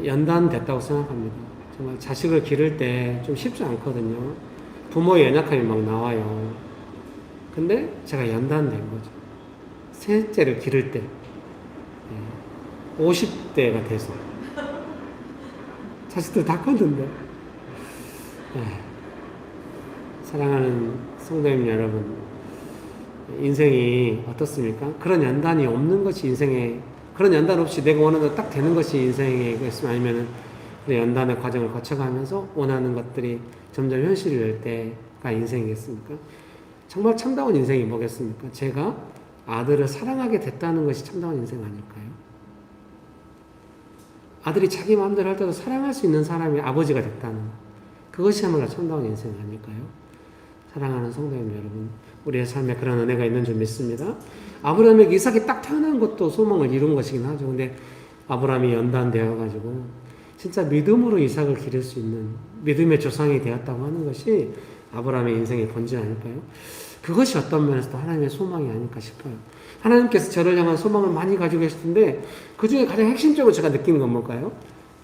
연단 됐다고 생각합니다. 정말 자식을 기를 때 좀 쉽지 않거든요. 부모의 연약함이 막 나와요. 근데 제가 연단된 거죠. 셋째를 기를 때 50대가 돼서 자식들 다 컸는데 사랑하는 성도님 여러분, 인생이 어떻습니까? 그런 연단이 없는 것이 인생의, 그런 연단 없이 내가 원하는 거 딱 되는 것이 인생의 것이면, 아니면은 연단의 과정을 거쳐가면서 원하는 것들이 점점 현실이 될 때가 인생이겠습니까? 정말 참다운 인생이 뭐겠습니까? 제가 아들을 사랑하게 됐다는 것이 참다운 인생 아닐까요? 아들이 자기 마음대로 할 때도 사랑할 수 있는 사람이 아버지가 됐다는 것, 그것이야말로 참다운 인생 아닐까요? 사랑하는 성도님 여러분, 우리의 삶에 그런 은혜가 있는 줄 믿습니다. 아브라함에게 이삭이 딱 태어난 것도 소망을 이룬 것이긴 하죠. 근데 아브라함이 연단되어 가지고 진짜 믿음으로 이삭을 기를 수 있는 믿음의 조상이 되었다고 하는 것이 아브라함의 인생의 본질 아닐까요? 그것이 어떤 면에서도 하나님의 소망이 아닐까 싶어요. 하나님께서 저를 향한 소망을 많이 가지고 계실 텐데 그 중에 가장 핵심적으로 제가 느낀 건 뭘까요?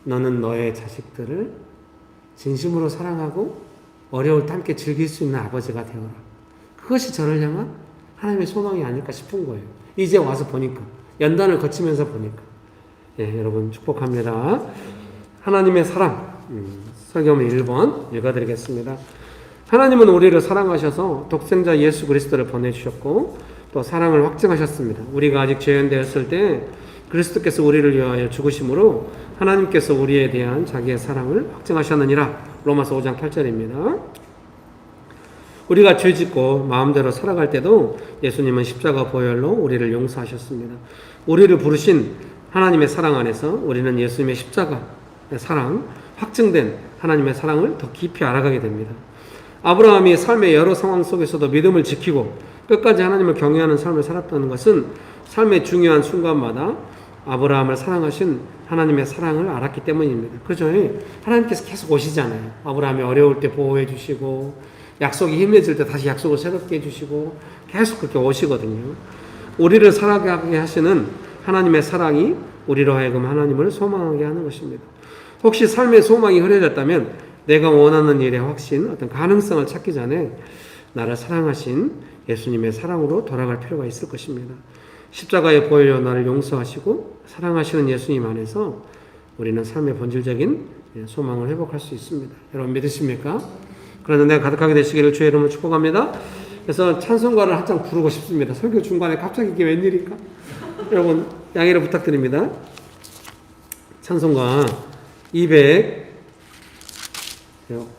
너는 너의 자식들을 진심으로 사랑하고 어려울 때 함께 즐길 수 있는 아버지가 되어라. 그것이 저를 향한 하나님의 소망이 아닐까 싶은 거예요. 이제 와서 보니까, 연단을 거치면서 보니까. 예, 여러분 축복합니다. 하나님의 사랑, 설교문 1번 읽어드리겠습니다. 하나님은 우리를 사랑하셔서 독생자 예수 그리스도를 보내주셨고 또 사랑을 확증하셨습니다. 우리가 아직 죄인되었을 때 그리스도께서 우리를 위하여 죽으심으로 하나님께서 우리에 대한 자기의 사랑을 확증하셨느니라. 로마서 5장 8절입니다. 우리가 죄짓고 마음대로 살아갈 때도 예수님은 십자가 보혈로 우리를 용서하셨습니다. 우리를 부르신 하나님의 사랑 안에서 우리는 예수님의 십자가의 사랑, 확증된 하나님의 사랑을 더 깊이 알아가게 됩니다. 아브라함이 삶의 여러 상황 속에서도 믿음을 지키고 끝까지 하나님을 경외하는 삶을 살았다는 것은 삶의 중요한 순간마다 아브라함을 사랑하신 하나님의 사랑을 알았기 때문입니다. 그렇죠? 하나님께서 계속 오시잖아요. 아브라함이 어려울 때 보호해 주시고 약속이 힘들어질 때 다시 약속을 새롭게 해주시고 계속 그렇게 오시거든요. 우리를 살아가게 하시는 하나님의 사랑이 우리로 하여금 하나님을 소망하게 하는 것입니다. 혹시 삶의 소망이 흐려졌다면 내가 원하는 일의 확신, 어떤 가능성을 찾기 전에 나를 사랑하신 예수님의 사랑으로 돌아갈 필요가 있을 것입니다. 십자가의 보혈로 나를 용서하시고 사랑하시는 예수님 안에서 우리는 삶의 본질적인 소망을 회복할 수 있습니다. 여러분 믿으십니까? 그런 은혜가 가득하게 되시기를 주의 이름으로 축복합니다. 그래서 찬송가를 한장 부르고 싶습니다. 설교 중간에 갑자기 이게 웬일일까? 여러분 양해를 부탁드립니다. 찬송가 200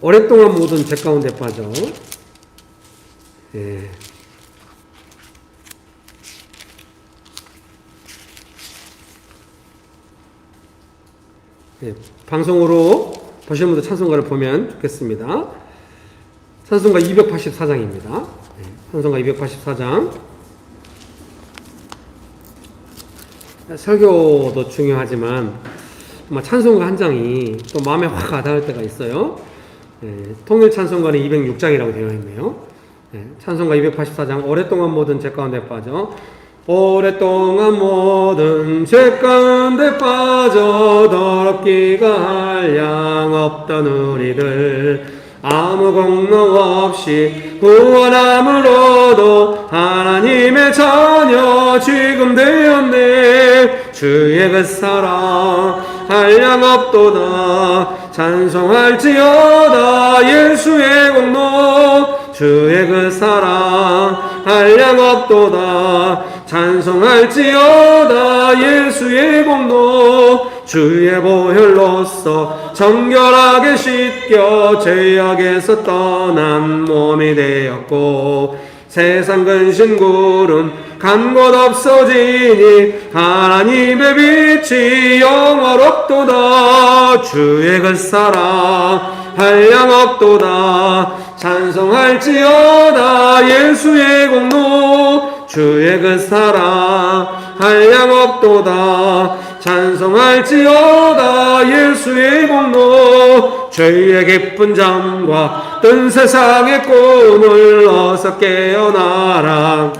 오랫동안 모든 죄 가운데 빠져. 예. 예, 방송으로 보시는 분들 찬송가를 보면 좋겠습니다. 찬송가 284장입니다. 찬송가 284장. 설교도 중요하지만 찬송가 한 장이 또 마음에 확 와닿을 때가 있어요. 통일 찬송가는 206장이라고 되어 있네요. 찬송가 284장 오랫동안 모든 죄 가운데 빠져 오랫동안 모든 죄 가운데 빠져 더럽기가 한량 없던 우리들 아무 공로 없이 구원함으로도 하나님의 자녀 지금 되었네. 주의 그 사랑 한량 없도다 찬송할지어다 예수의 공로 주의 그 사랑 한량 없도다 찬송할지어다 예수의 공로 주의 보혈로서 정결하게 씻겨 죄악에서 떠난 몸이 되었고 세상 근심 구름 간 곳 없어지니 하나님의 빛이 영원없도다 주의 그 사랑 한량없도다 찬송할지어다 예수의 공로 주의 그 사랑 한량없도다 찬송할지어다 예수의 공로 죄의 깊은 잠과 뜬 세상의 꿈을 어서 깨어나라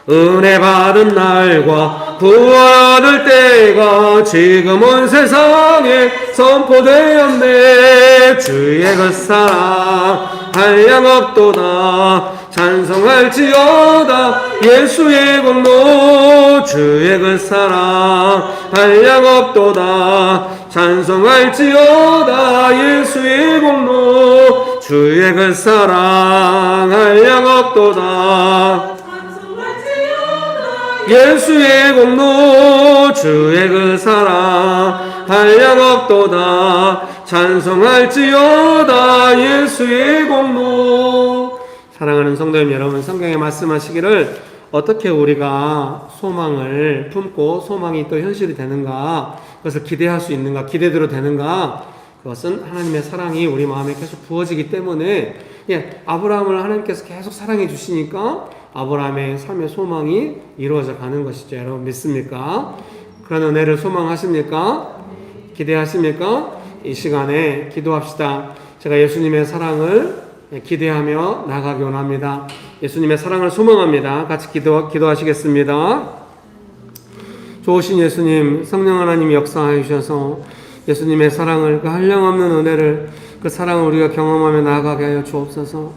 은혜 받은 날과 구원을 때가 지금은 세상에 선포되었네 주의 그 사랑 한량없도다 찬송할지어다 예수의 공로 주의 그 사랑 한량없도다 찬송할지어다 예수의 공로 주의 그 사랑 한량없도다 예수의 공로 주의 그 사랑 한량없도다 찬송할지어다 예수의 공로. 사랑하는 성도님 여러분, 성경에 말씀하시기를 어떻게 우리가 소망을 품고 소망이 또 현실이 되는가, 그것을 기대할 수 있는가, 기대대로 되는가, 그것은 하나님의 사랑이 우리 마음에 계속 부어지기 때문에 아브라함을 하나님께서 계속 사랑해 주시니까 아브라함의 삶의 소망이 이루어져 가는 것이죠. 여러분 믿습니까? 그런 은혜를 소망하십니까? 기대하십니까? 이 시간에 기도합시다. 제가 예수님의 사랑을 기대하며 나가기 원합니다. 예수님의 사랑을 소망합니다. 같이 기도하시겠습니다. 좋으신 예수님, 성령 하나님 역사하여 주셔서 예수님의 사랑을, 그 한량없는 은혜를, 그 사랑을 우리가 경험하며 나아가게 하여 주옵소서.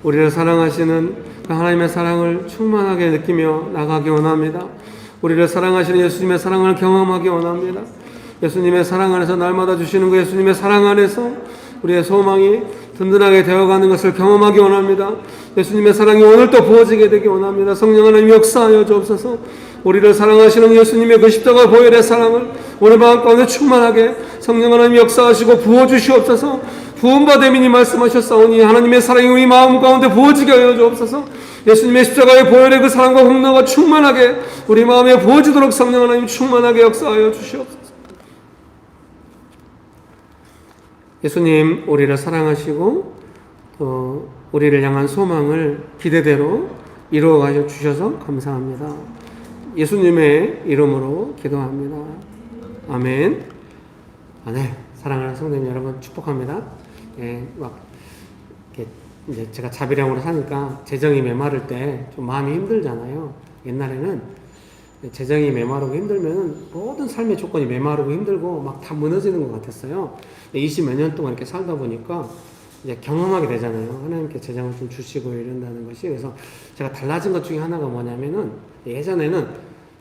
우리를 사랑하시는 그 하나님의 사랑을 충만하게 느끼며 나가기 원합니다. 우리를 사랑하시는 예수님의 사랑을 경험하기 원합니다. 예수님의 사랑 안에서 날마다 주시는 그 예수님의 사랑 안에서 우리의 소망이 든든하게 되어가는 것을 경험하기 원합니다. 예수님의 사랑이 오늘 또 부어지게 되기 원합니다. 성령 하나님 역사하여 주옵소서. 우리를 사랑하시는 예수님의 그 십자가 보혈의 사랑을 우리 마음 가운데 충만하게 성령 하나님 역사하시고 부어주시옵소서. 부음받음이니 말씀하셨사오니 하나님의 사랑이 우리 마음 가운데 부어지게 하여 주옵소서. 예수님의 십자가의 보혈의 그 사랑과 공로가 충만하게 우리 마음에 부어지도록 성령 하나님 충만하게 역사하여 주시옵소서. 예수님, 우리를 사랑하시고 또 우리를 향한 소망을 기대대로 이루어 주셔서 감사합니다. 예수님의 이름으로 기도합니다. 아멘. 네, 사랑하는 성도님 여러분 축복합니다. 이제 제가 자비량으로 사니까 재정이 메마를 때 좀 마음이 힘들잖아요. 옛날에는 재정이 메마르고 힘들면 모든 삶의 조건이 메마르고 힘들고 막 다 무너지는 것 같았어요. 20몇 년 동안 이렇게 살다 보니까 이제 경험하게 되잖아요. 하나님께 재정을 좀 주시고 이런다는 것이. 그래서 제가 달라진 것 중에 하나가 뭐냐면은 예전에는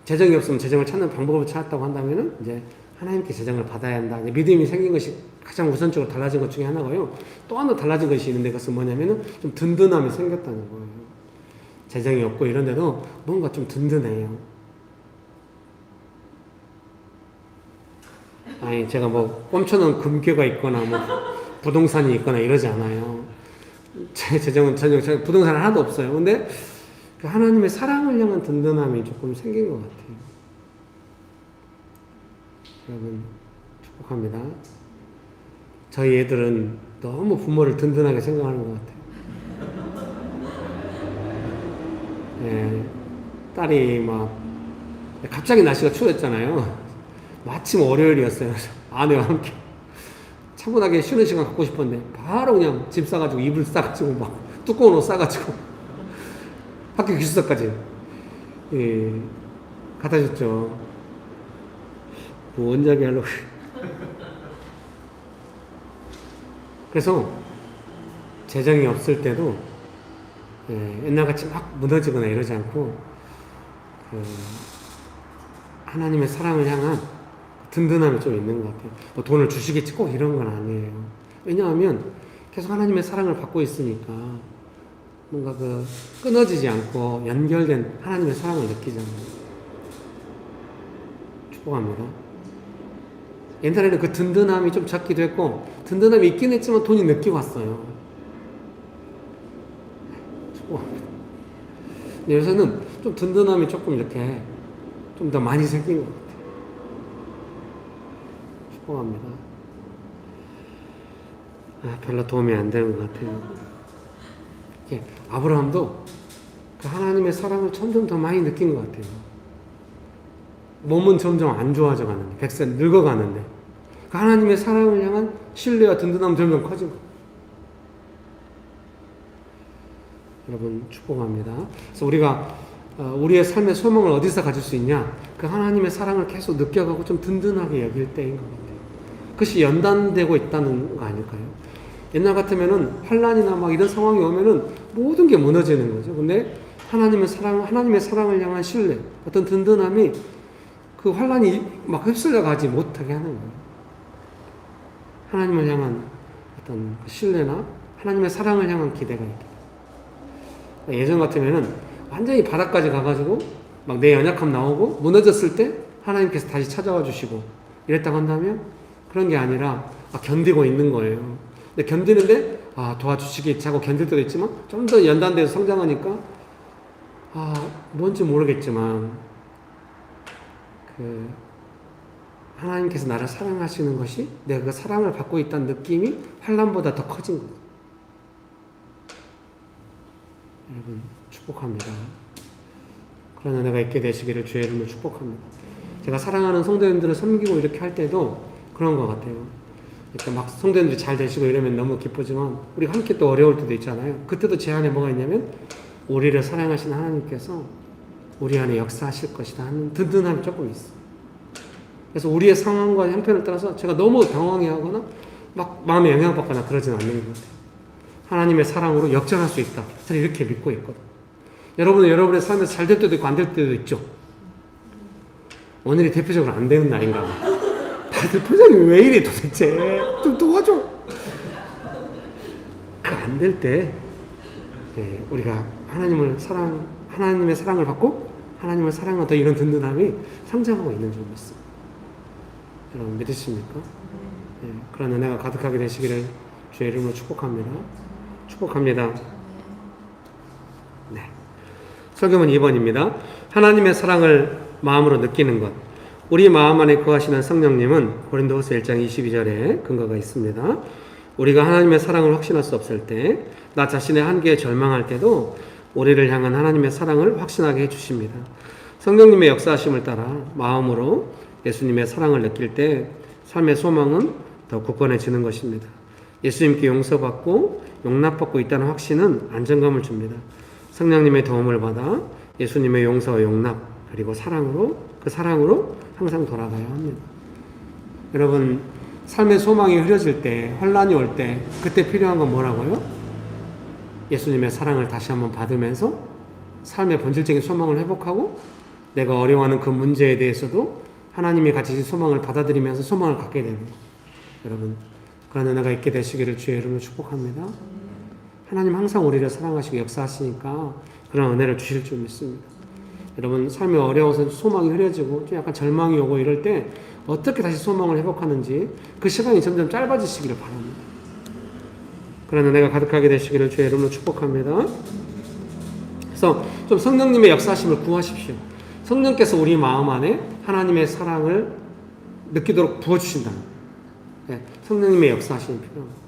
재정이 없으면 재정을 찾는 방법을 찾았다고 한다면은 이제 하나님께 재정을 받아야 한다. 믿음이 생긴 것이 가장 우선적으로 달라진 것 중에 하나고요. 또 하나 달라진 것이 있는데 그것은 뭐냐면은 좀 든든함이 생겼다는 거예요. 재정이 없고 이런데도 뭔가 좀 든든해요. 아니 제가 뭐 꼼쳐놓은 금괴가 있거나 뭐 부동산이 있거나 이러지 않아요. 제 재정은 전혀 부동산 하나도 없어요. 근데 그 하나님의 사랑을 향한 든든함이 조금 생긴 것 같아요. 여러분 축복합니다. 저희 애들은 너무 부모를 든든하게 생각하는 것 같아요. 딸이 막 갑자기 날씨가 추워졌잖아요. 마침 월요일이었어요. 아내와 함께 차분하게 쉬는 시간 갖고 싶었는데 바로 그냥 짐 싸가지고 이불 싸가지고 막 두꺼운 옷 싸가지고 학교 기숙사까지 갖다 줬죠. 뭐 원작이 하려고. 그래서 재정이 없을 때도 옛날같이 막 무너지거나 이러지 않고 하나님의 사랑을 향한 든든함이 좀 있는 것 같아요. 뭐 돈을 주시겠지 꼭 이런 건 아니에요. 왜냐하면 계속 하나님의 사랑을 받고 있으니까 뭔가 그 끊어지지 않고 연결된 하나님의 사랑을 느끼잖아요. 축복합니다. 옛날에는 그 든든함이 좀 적기도 했고 든든함이 있긴 했지만 돈이 늦게 왔어요. 축복합니다. 근데 요새는 좀 든든함이 조금 이렇게 좀 더 많이 생긴 것 같아요. 축복합니다. 별로 도움이 안 되는 것 같아요. 아브라함도 그 하나님의 사랑을 점점 더 많이 느낀 것 같아요. 몸은 점점 안 좋아져 가는데, 100세 늙어가는데, 그 하나님의 사랑을 향한 신뢰와 든든함 점점 커지고. 여러분, 축복합니다. 그래서 우리가 우리의 삶의 소망을 어디서 가질 수 있냐? 그 하나님의 사랑을 계속 느껴가고 좀 든든하게 여길 때인 것 같아요. 그것이 연단되고 있다는 거 아닐까요? 옛날 같으면은 환란이나 막 이런 상황이 오면은 모든 게 무너지는 거죠. 근데 하나님의 사랑을 향한 신뢰, 어떤 든든함이 그 환란이 막 휩쓸려 가지 못하게 하는 거예요. 하나님을 향한 어떤 신뢰나 하나님의 사랑을 향한 기대가 있게. 예전 같으면은 완전히 바닥까지 가가지고 막 내 연약함 나오고 무너졌을 때 하나님께서 다시 찾아와 주시고 이랬다고 한다면 그런 게 아니라 견디고 있는 거예요. 근데 견디는데 도와주시겠지 하고 견딜 때도 있지만 좀 더 연단돼서 성장하니까 뭔지 모르겠지만 그 하나님께서 나를 사랑하시는 것이 내가 그 사랑을 받고 있다는 느낌이 환란보다 더 커진 거예요. 여러분 축복합니다. 그런 은혜가 있게 되시기를 주의 이름으로 축복합니다. 제가 사랑하는 성도님들을 섬기고 이렇게 할 때도 그런 것 같아요. 그러니까 막 성도님들이 잘 되시고 이러면 너무 기쁘지만 우리가 함께 또 어려울 때도 있잖아요. 그때도 제 안에 뭐가 있냐면 우리를 사랑하시는 하나님께서 우리 안에 역사하실 것이다 하는 든든함이 조금 있어요. 그래서 우리의 상황과 형편을 따라서 제가 너무 당황해하거나 막 마음에 영향받거나 그러진 않는 것 같아요. 하나님의 사랑으로 역전할 수 있다. 저는 이렇게 믿고 있거든요. 여러분은 여러분의 삶에서 잘 될 때도 있고 안 될 때도 있죠. 오늘이 대표적으로 안 되는 날인가 봐. 다들 표정이 왜 이래 도대체. 좀 도와줘. 그 안 될 때 우리가 하나님의 사랑을 받고 하나님을 사랑하는 더 이런 든든함이 성장하고 있는 줄 믿습니다. 여러분 믿으십니까? 그런 은혜가 가득하게 되시기를 주의 이름으로 축복합니다. 축복합니다. 네. 설교문 2번입니다. 하나님의 사랑을 마음으로 느끼는 것. 우리 마음 안에 거하시는 성령님은 고린도후서 1장 22절에 근거가 있습니다. 우리가 하나님의 사랑을 확신할 수 없을 때, 나 자신의 한계에 절망할 때도 우리를 향한 하나님의 사랑을 확신하게 해주십니다. 성령님의 역사하심을 따라 마음으로 예수님의 사랑을 느낄 때 삶의 소망은 더 굳건해지는 것입니다. 예수님께 용서받고 용납받고 있다는 확신은 안정감을 줍니다. 성령님의 도움을 받아 예수님의 용서와 용납 그리고 그 사랑으로 항상 돌아가야 합니다. 여러분 삶의 소망이 흐려질 때 환란이 올 때 그때 필요한 건 뭐라고요? 예수님의 사랑을 다시 한번 받으면서 삶의 본질적인 소망을 회복하고 내가 어려워하는 그 문제에 대해서도 하나님이 가지신 소망을 받아들이면서 소망을 갖게 되는 거예요. 여러분 그런 은혜가 있게 되시기를 주의 이름으로 축복합니다. 하나님 항상 우리를 사랑하시고 역사하시니까 그런 은혜를 주실 줄 믿습니다. 여러분 삶이 어려워서 소망이 흐려지고 좀 약간 절망이 오고 이럴 때 어떻게 다시 소망을 회복하는지 그 시간이 점점 짧아지시기를 바랍니다. 그런 은혜가 가득하게 되시기를 주의 이름으로 축복합니다. 그래서 좀 성령님의 역사하심을 구하십시오. 성령께서 우리 마음 안에 하나님의 사랑을 느끼도록 부어주신다. 성령님의 역사하심이 필요합니다.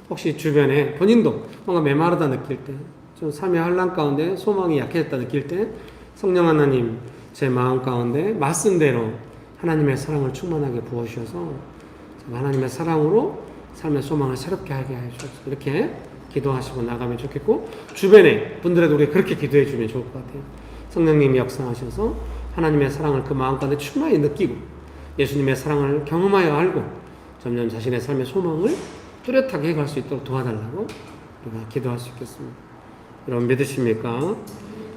혹시 주변에 본인도 뭔가 메마르다 느낄 때, 좀 삶의 환란 가운데 소망이 약해졌다 느낄 때 성령 하나님 제 마음 가운데 말씀대로 하나님의 사랑을 충만하게 부어주셔서 하나님의 사랑으로 삶의 소망을 새롭게 하게 하셔서 이렇게 기도하시고 나가면 좋겠고 주변에 분들에도 우리가 그렇게 기도해 주면 좋을 것 같아요. 성령님이 역사하셔서 하나님의 사랑을 그 마음 가운데 충만히 느끼고 예수님의 사랑을 경험하여 알고 점점 자신의 삶의 소망을 뚜렷하게 해갈 수 있도록 도와달라고 우리가 기도할 수 있겠습니다. 여러분 믿으십니까?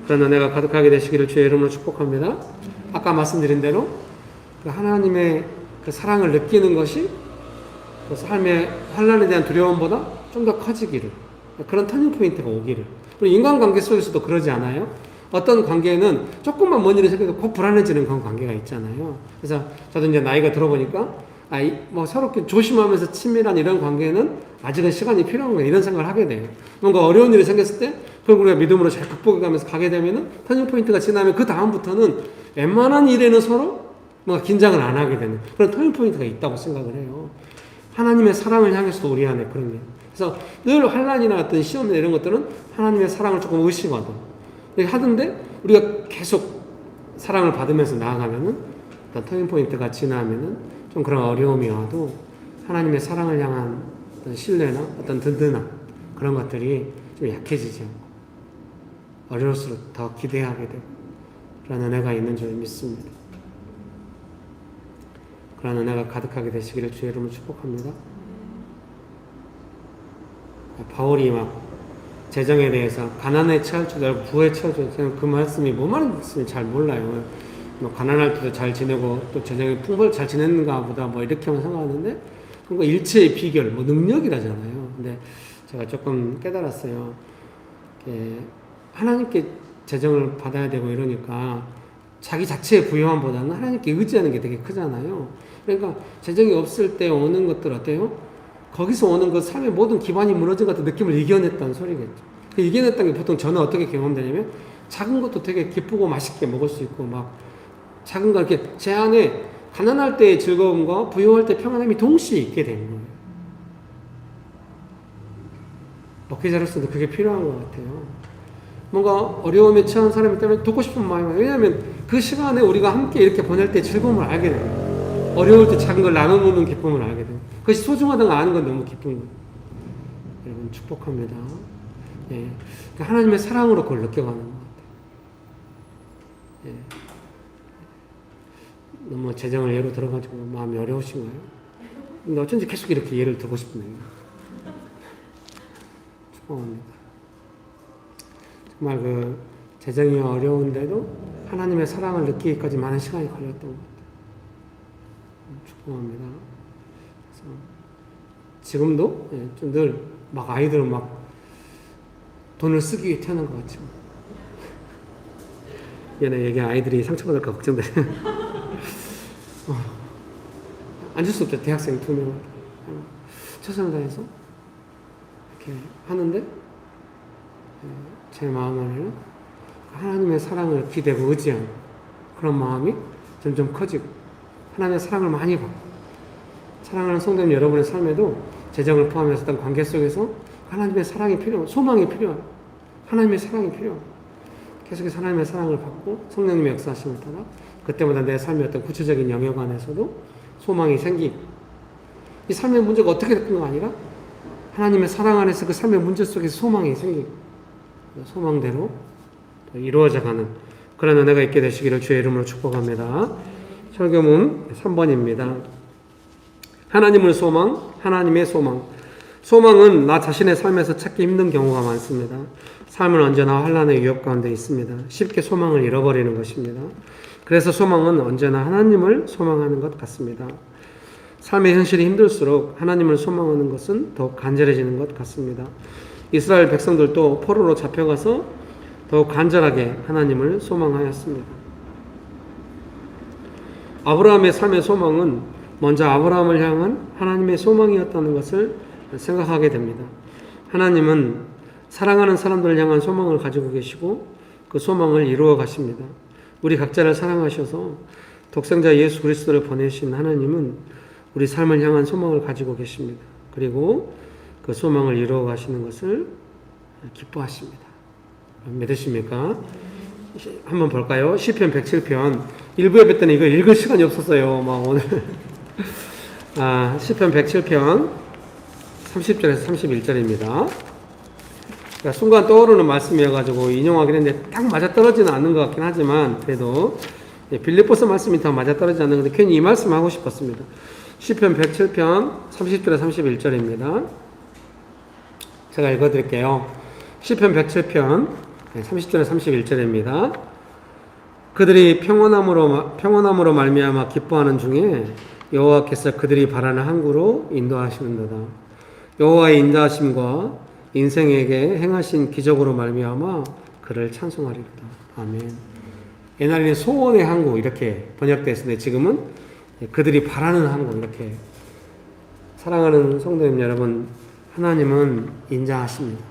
그런 은혜가 가득하게 되시기를 주의 이름으로 축복합니다. 아까 말씀드린 대로 그 하나님의 그 사랑을 느끼는 것이 그 삶의 환란에 대한 두려움보다 좀 더 커지기를 그런 터닝 포인트가 오기를 그리고 인간관계 속에서도 그러지 않아요? 어떤 관계는 조금만 뭔 일이 생겨도 꼭 불안해지는 그런 관계가 있잖아요. 그래서 저도 이제 나이가 들어보니까 뭐 서로 조심하면서 친밀한 이런 관계는 아직은 시간이 필요한 거예요. 이런 생각을 하게 돼요. 뭔가 어려운 일이 생겼을 때 그걸 우리가 믿음으로 잘 극복해가면서 가게 되면은 터닝 포인트가 지나면 그 다음부터는 웬만한 일에는 서로 뭔가 긴장을 안 하게 되는 그런 터닝 포인트가 있다고 생각을 해요. 하나님의 사랑을 향해서도 우리 안에 그런 게. 그래서 늘 환난이나 어떤 시험이나 이런 것들은 하나님의 사랑을 조금 의심하던 하던데 우리가 계속 사랑을 받으면서 나아가면은 어떤 터닝 포인트가 지나면은 좀 그런 어려움이 와도 하나님의 사랑을 향한 어떤 신뢰나 어떤 든든함 그런 것들이 좀 약해지지 않고 어려울수록 더 기대하게 되고 그런 은혜가 있는 줄 믿습니다. 그런 은혜가 가득하게 되시기를 주의 이름으로 축복합니다. 바울이 막 재정에 대해서 가난에 처할 줄 알고 부에 처할 줄 알고 그 말씀이 뭐 말인지 잘 몰라요. 뭐 가난할 때도 잘 지내고 또 재정이 풍부할 잘 지내는가 보다 뭐 이렇게만 생각하는데 그거 일체의 비결 뭐 능력이라잖아요. 근데 제가 조금 깨달았어요. 하나님께 재정을 받아야 되고 이러니까 자기 자체의 부유함보다는 하나님께 의지하는 게 되게 크잖아요. 그러니까 재정이 없을 때 오는 것들 어때요? 거기서 오는 그 삶의 모든 기반이 무너진 것 같은 느낌을 이겨냈다는 소리겠죠. 그 이겨냈다는 게 보통 저는 어떻게 경험되냐면 작은 것도 되게 기쁘고 맛있게 먹을 수 있고 막 작은 거 이렇게 제 안에 가난할 때의 즐거움과 부유할 때 평안함이 동시에 있게 되는 거예요. 목회자로서도 그게 필요한 것 같아요. 뭔가 어려움에 처한 사람이 있다면 돕고 싶은 마음이 왜냐하면 그 시간에 우리가 함께 이렇게 보낼 때 즐거움을 알게 돼요. 어려울 때 작은 걸 나눠보는 기쁨을 알게 돼요. 그것이 소중하다는 걸 아는 건 너무 기쁜 거예요. 여러분 축복합니다. 예. 그러니까 하나님의 사랑으로 그걸 느껴가는 것 같아요. 예. 너무 재정을 예로 들어가지고 마음이 어려우신가요? 근데 어쩐지 계속 이렇게 예를 들고 싶네요. 축복합니다. 정말 그 재정이 어려운데도 하나님의 사랑을 느끼기까지 많은 시간이 걸렸던 것 같아요. 축복합니다. 그래서 지금도 좀 늘 막 아이들은 막 돈을 쓰기 위해 태어난 것 같죠. 얘네 얘기 아이들이 상처받을까 걱정돼. 안 줄 수 없죠. 대학생 2명을 최선을 다해서 이렇게 하는데 제 마음 안에는 하나님의 사랑을 기대고 의지하는 그런 마음이 점점 커지고 하나님의 사랑을 많이 받고 사랑하는 성도님 여러분의 삶에도 재정을 포함해서 어떤 관계 속에서 하나님의 사랑이 필요해요. 소망이 필요해요. 하나님의 사랑이 필요해요. 계속해서 하나님의 사랑을 받고 성령님의 역사하심을 따라 그때마다 내 삶의 어떤 구체적인 영역 안에서도 소망이 생기고 이 삶의 문제가 어떻게 됐던 거 아니라 하나님의 사랑 안에서 그 삶의 문제 속에서 소망이 생기고 소망대로 이루어져가는 그런 은혜가 있게 되시기를 주의 이름으로 축복합니다. 설교문 3번입니다. 하나님을 소망, 하나님의 소망. 소망은 나 자신의 삶에서 찾기 힘든 경우가 많습니다. 삶은 언제나 환난의 위협 가운데 있습니다. 쉽게 소망을 잃어버리는 것입니다. 그래서 소망은 언제나 하나님을 소망하는 것 같습니다. 삶의 현실이 힘들수록 하나님을 소망하는 것은 더욱 간절해지는 것 같습니다. 이스라엘 백성들도 포로로 잡혀가서 더욱 간절하게 하나님을 소망하였습니다. 아브라함의 삶의 소망은 먼저 아브라함을 향한 하나님의 소망이었다는 것을 생각하게 됩니다. 하나님은 사랑하는 사람들을 향한 소망을 가지고 계시고 그 소망을 이루어 가십니다. 우리 각자를 사랑하셔서 독생자 예수 그리스도를 보내신 하나님은 우리 삶을 향한 소망을 가지고 계십니다. 그리고 그 소망을 이루어 가시는 것을 기뻐하십니다. 믿으십니까? 한번 볼까요? 시편 107편. 일부에 뵀더니 이거 읽을 시간이 없었어요. 막 오늘. 시편 107편 30절에서 31절입니다. 그러니까 순간 떠오르는 말씀이어가지고 인용하긴 했는데 딱 맞아떨어지는 않는 것 같긴 하지만 그래도 빌립보서 말씀이 더 맞아떨어지지 않는 건데 괜히 이 말씀 하고 싶었습니다. 시편 107편 30절에서 31절입니다. 제가 읽어드릴게요. 시편 107편 30절에서 31절입니다. 그들이 평온함으로 말미암아 기뻐하는 중에 여호와께서 그들이 바라는 항구로 인도하시는도다. 여호와의 인도하심과 인생에게 행하신 기적으로 말미암아 그를 찬송하리로다. 아멘. 옛날에는 소원의 항구 이렇게 번역됐는데 지금은 그들이 바라는 항구 이렇게. 사랑하는 성도님 여러분, 하나님은 인자하십니다.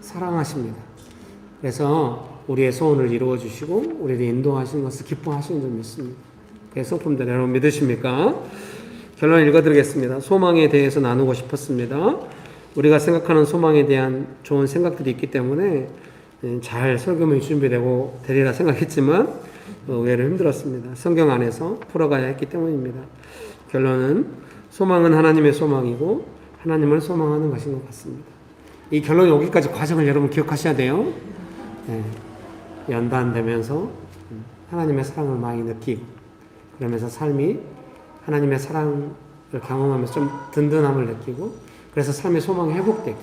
사랑하십니다. 그래서 우리의 소원을 이루어 주시고 우리를 인도하시는 것을 기뻐하시는 줄 믿습니다. 그래서 성품들 여러분 믿으십니까? 결론 읽어드리겠습니다. 소망에 대해서 나누고 싶었습니다. 우리가 생각하는 소망에 대한 좋은 생각들이 있기 때문에 잘 설교문이 준비되고 되리라 생각했지만 의외로 힘들었습니다. 성경 안에서 풀어가야 했기 때문입니다. 결론은 소망은 하나님의 소망이고 하나님을 소망하는 것인 것 같습니다. 이 결론이 오기까지 과정을 여러분 기억하셔야 돼요. 네. 연단되면서 하나님의 사랑을 많이 느끼고 그러면서 삶이 하나님의 사랑을 경험하면서 좀 든든함을 느끼고 그래서 삶의 소망이 회복되고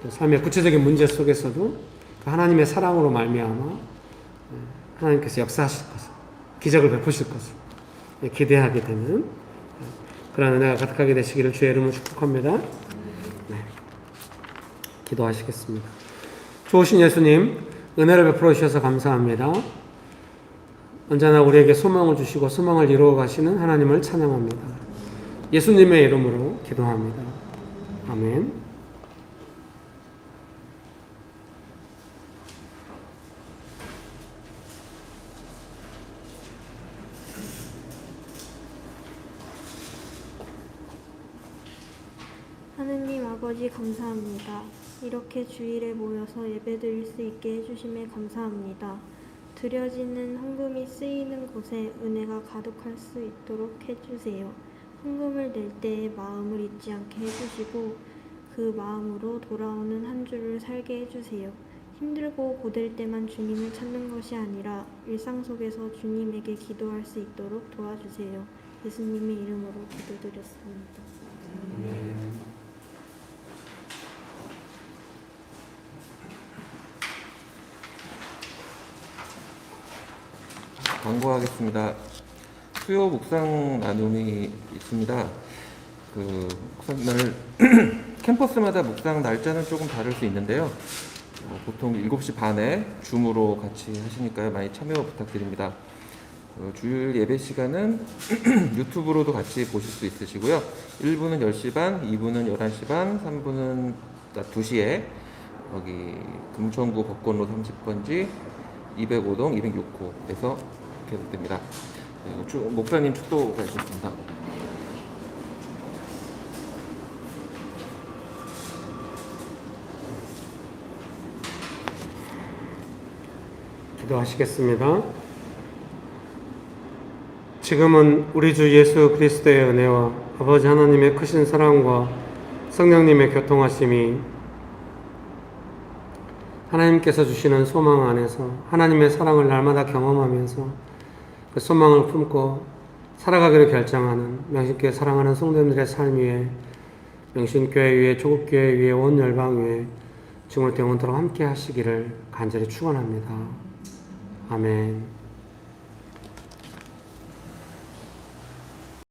또 삶의 구체적인 문제 속에서도 그 하나님의 사랑으로 말미암아 하나님께서 역사하실 것을 기적을 베푸실 것을 기대하게 되는 그런 은혜가 가득하게 되시기를 주의 이름으로 축복합니다. 네. 기도하시겠습니다. 좋으신 예수님 은혜를 베풀어 주셔서 감사합니다. 언제나 우리에게 소망을 주시고 소망을 이루어 가시는 하나님을 찬양합니다. 예수님의 이름으로 기도합니다. 아멘. 하느님 아버지 감사합니다. 이렇게 주일에 모여서 예배드릴 수 있게 해주심에 감사합니다. 드려지는 헌금이 쓰이는 곳에 은혜가 가득할 수 있도록 해주세요. 헌금을 낼 때에 마음을 잊지 않게 해주시고 그 마음으로 돌아오는 한 주를 살게 해주세요. 힘들고 고될 때만 주님을 찾는 것이 아니라 일상 속에서 주님에게 기도할 수 있도록 도와주세요. 예수님의 이름으로 기도드렸습니다. 광고하겠습니다. 수요 묵상 나눔이 있습니다. 그 묵상날 캠퍼스마다 묵상 날짜는 조금 다를 수 있는데요. 보통 7시 반에 줌으로 같이 하시니까요. 많이 참여 부탁드립니다. 주일 예배 시간은 유튜브로도 같이 보실 수 있으시고요. 1부는 10시 반, 2부는 11시 반, 3부는 낮 2시에 여기 금천구 법권로 30번지 205동 206호에서 계속됩니다. 목사님 축도가 있습니다. 기도하시겠습니다. 지금은 우리 주 예수 그리스도의 은혜와 아버지 하나님의 크신 사랑과 성령님의 교통하심이 하나님께서 주시는 소망 안에서 하나님의 사랑을 날마다 경험하면서 그 소망을 품고 살아가기를 결정하는 명신교회 사랑하는 성도님들의 삶 위에 명신교회 위에 조국교회 위에 온 열방 위에 지금부터 영원토록 함께 하시기를 간절히 축원합니다. 아멘.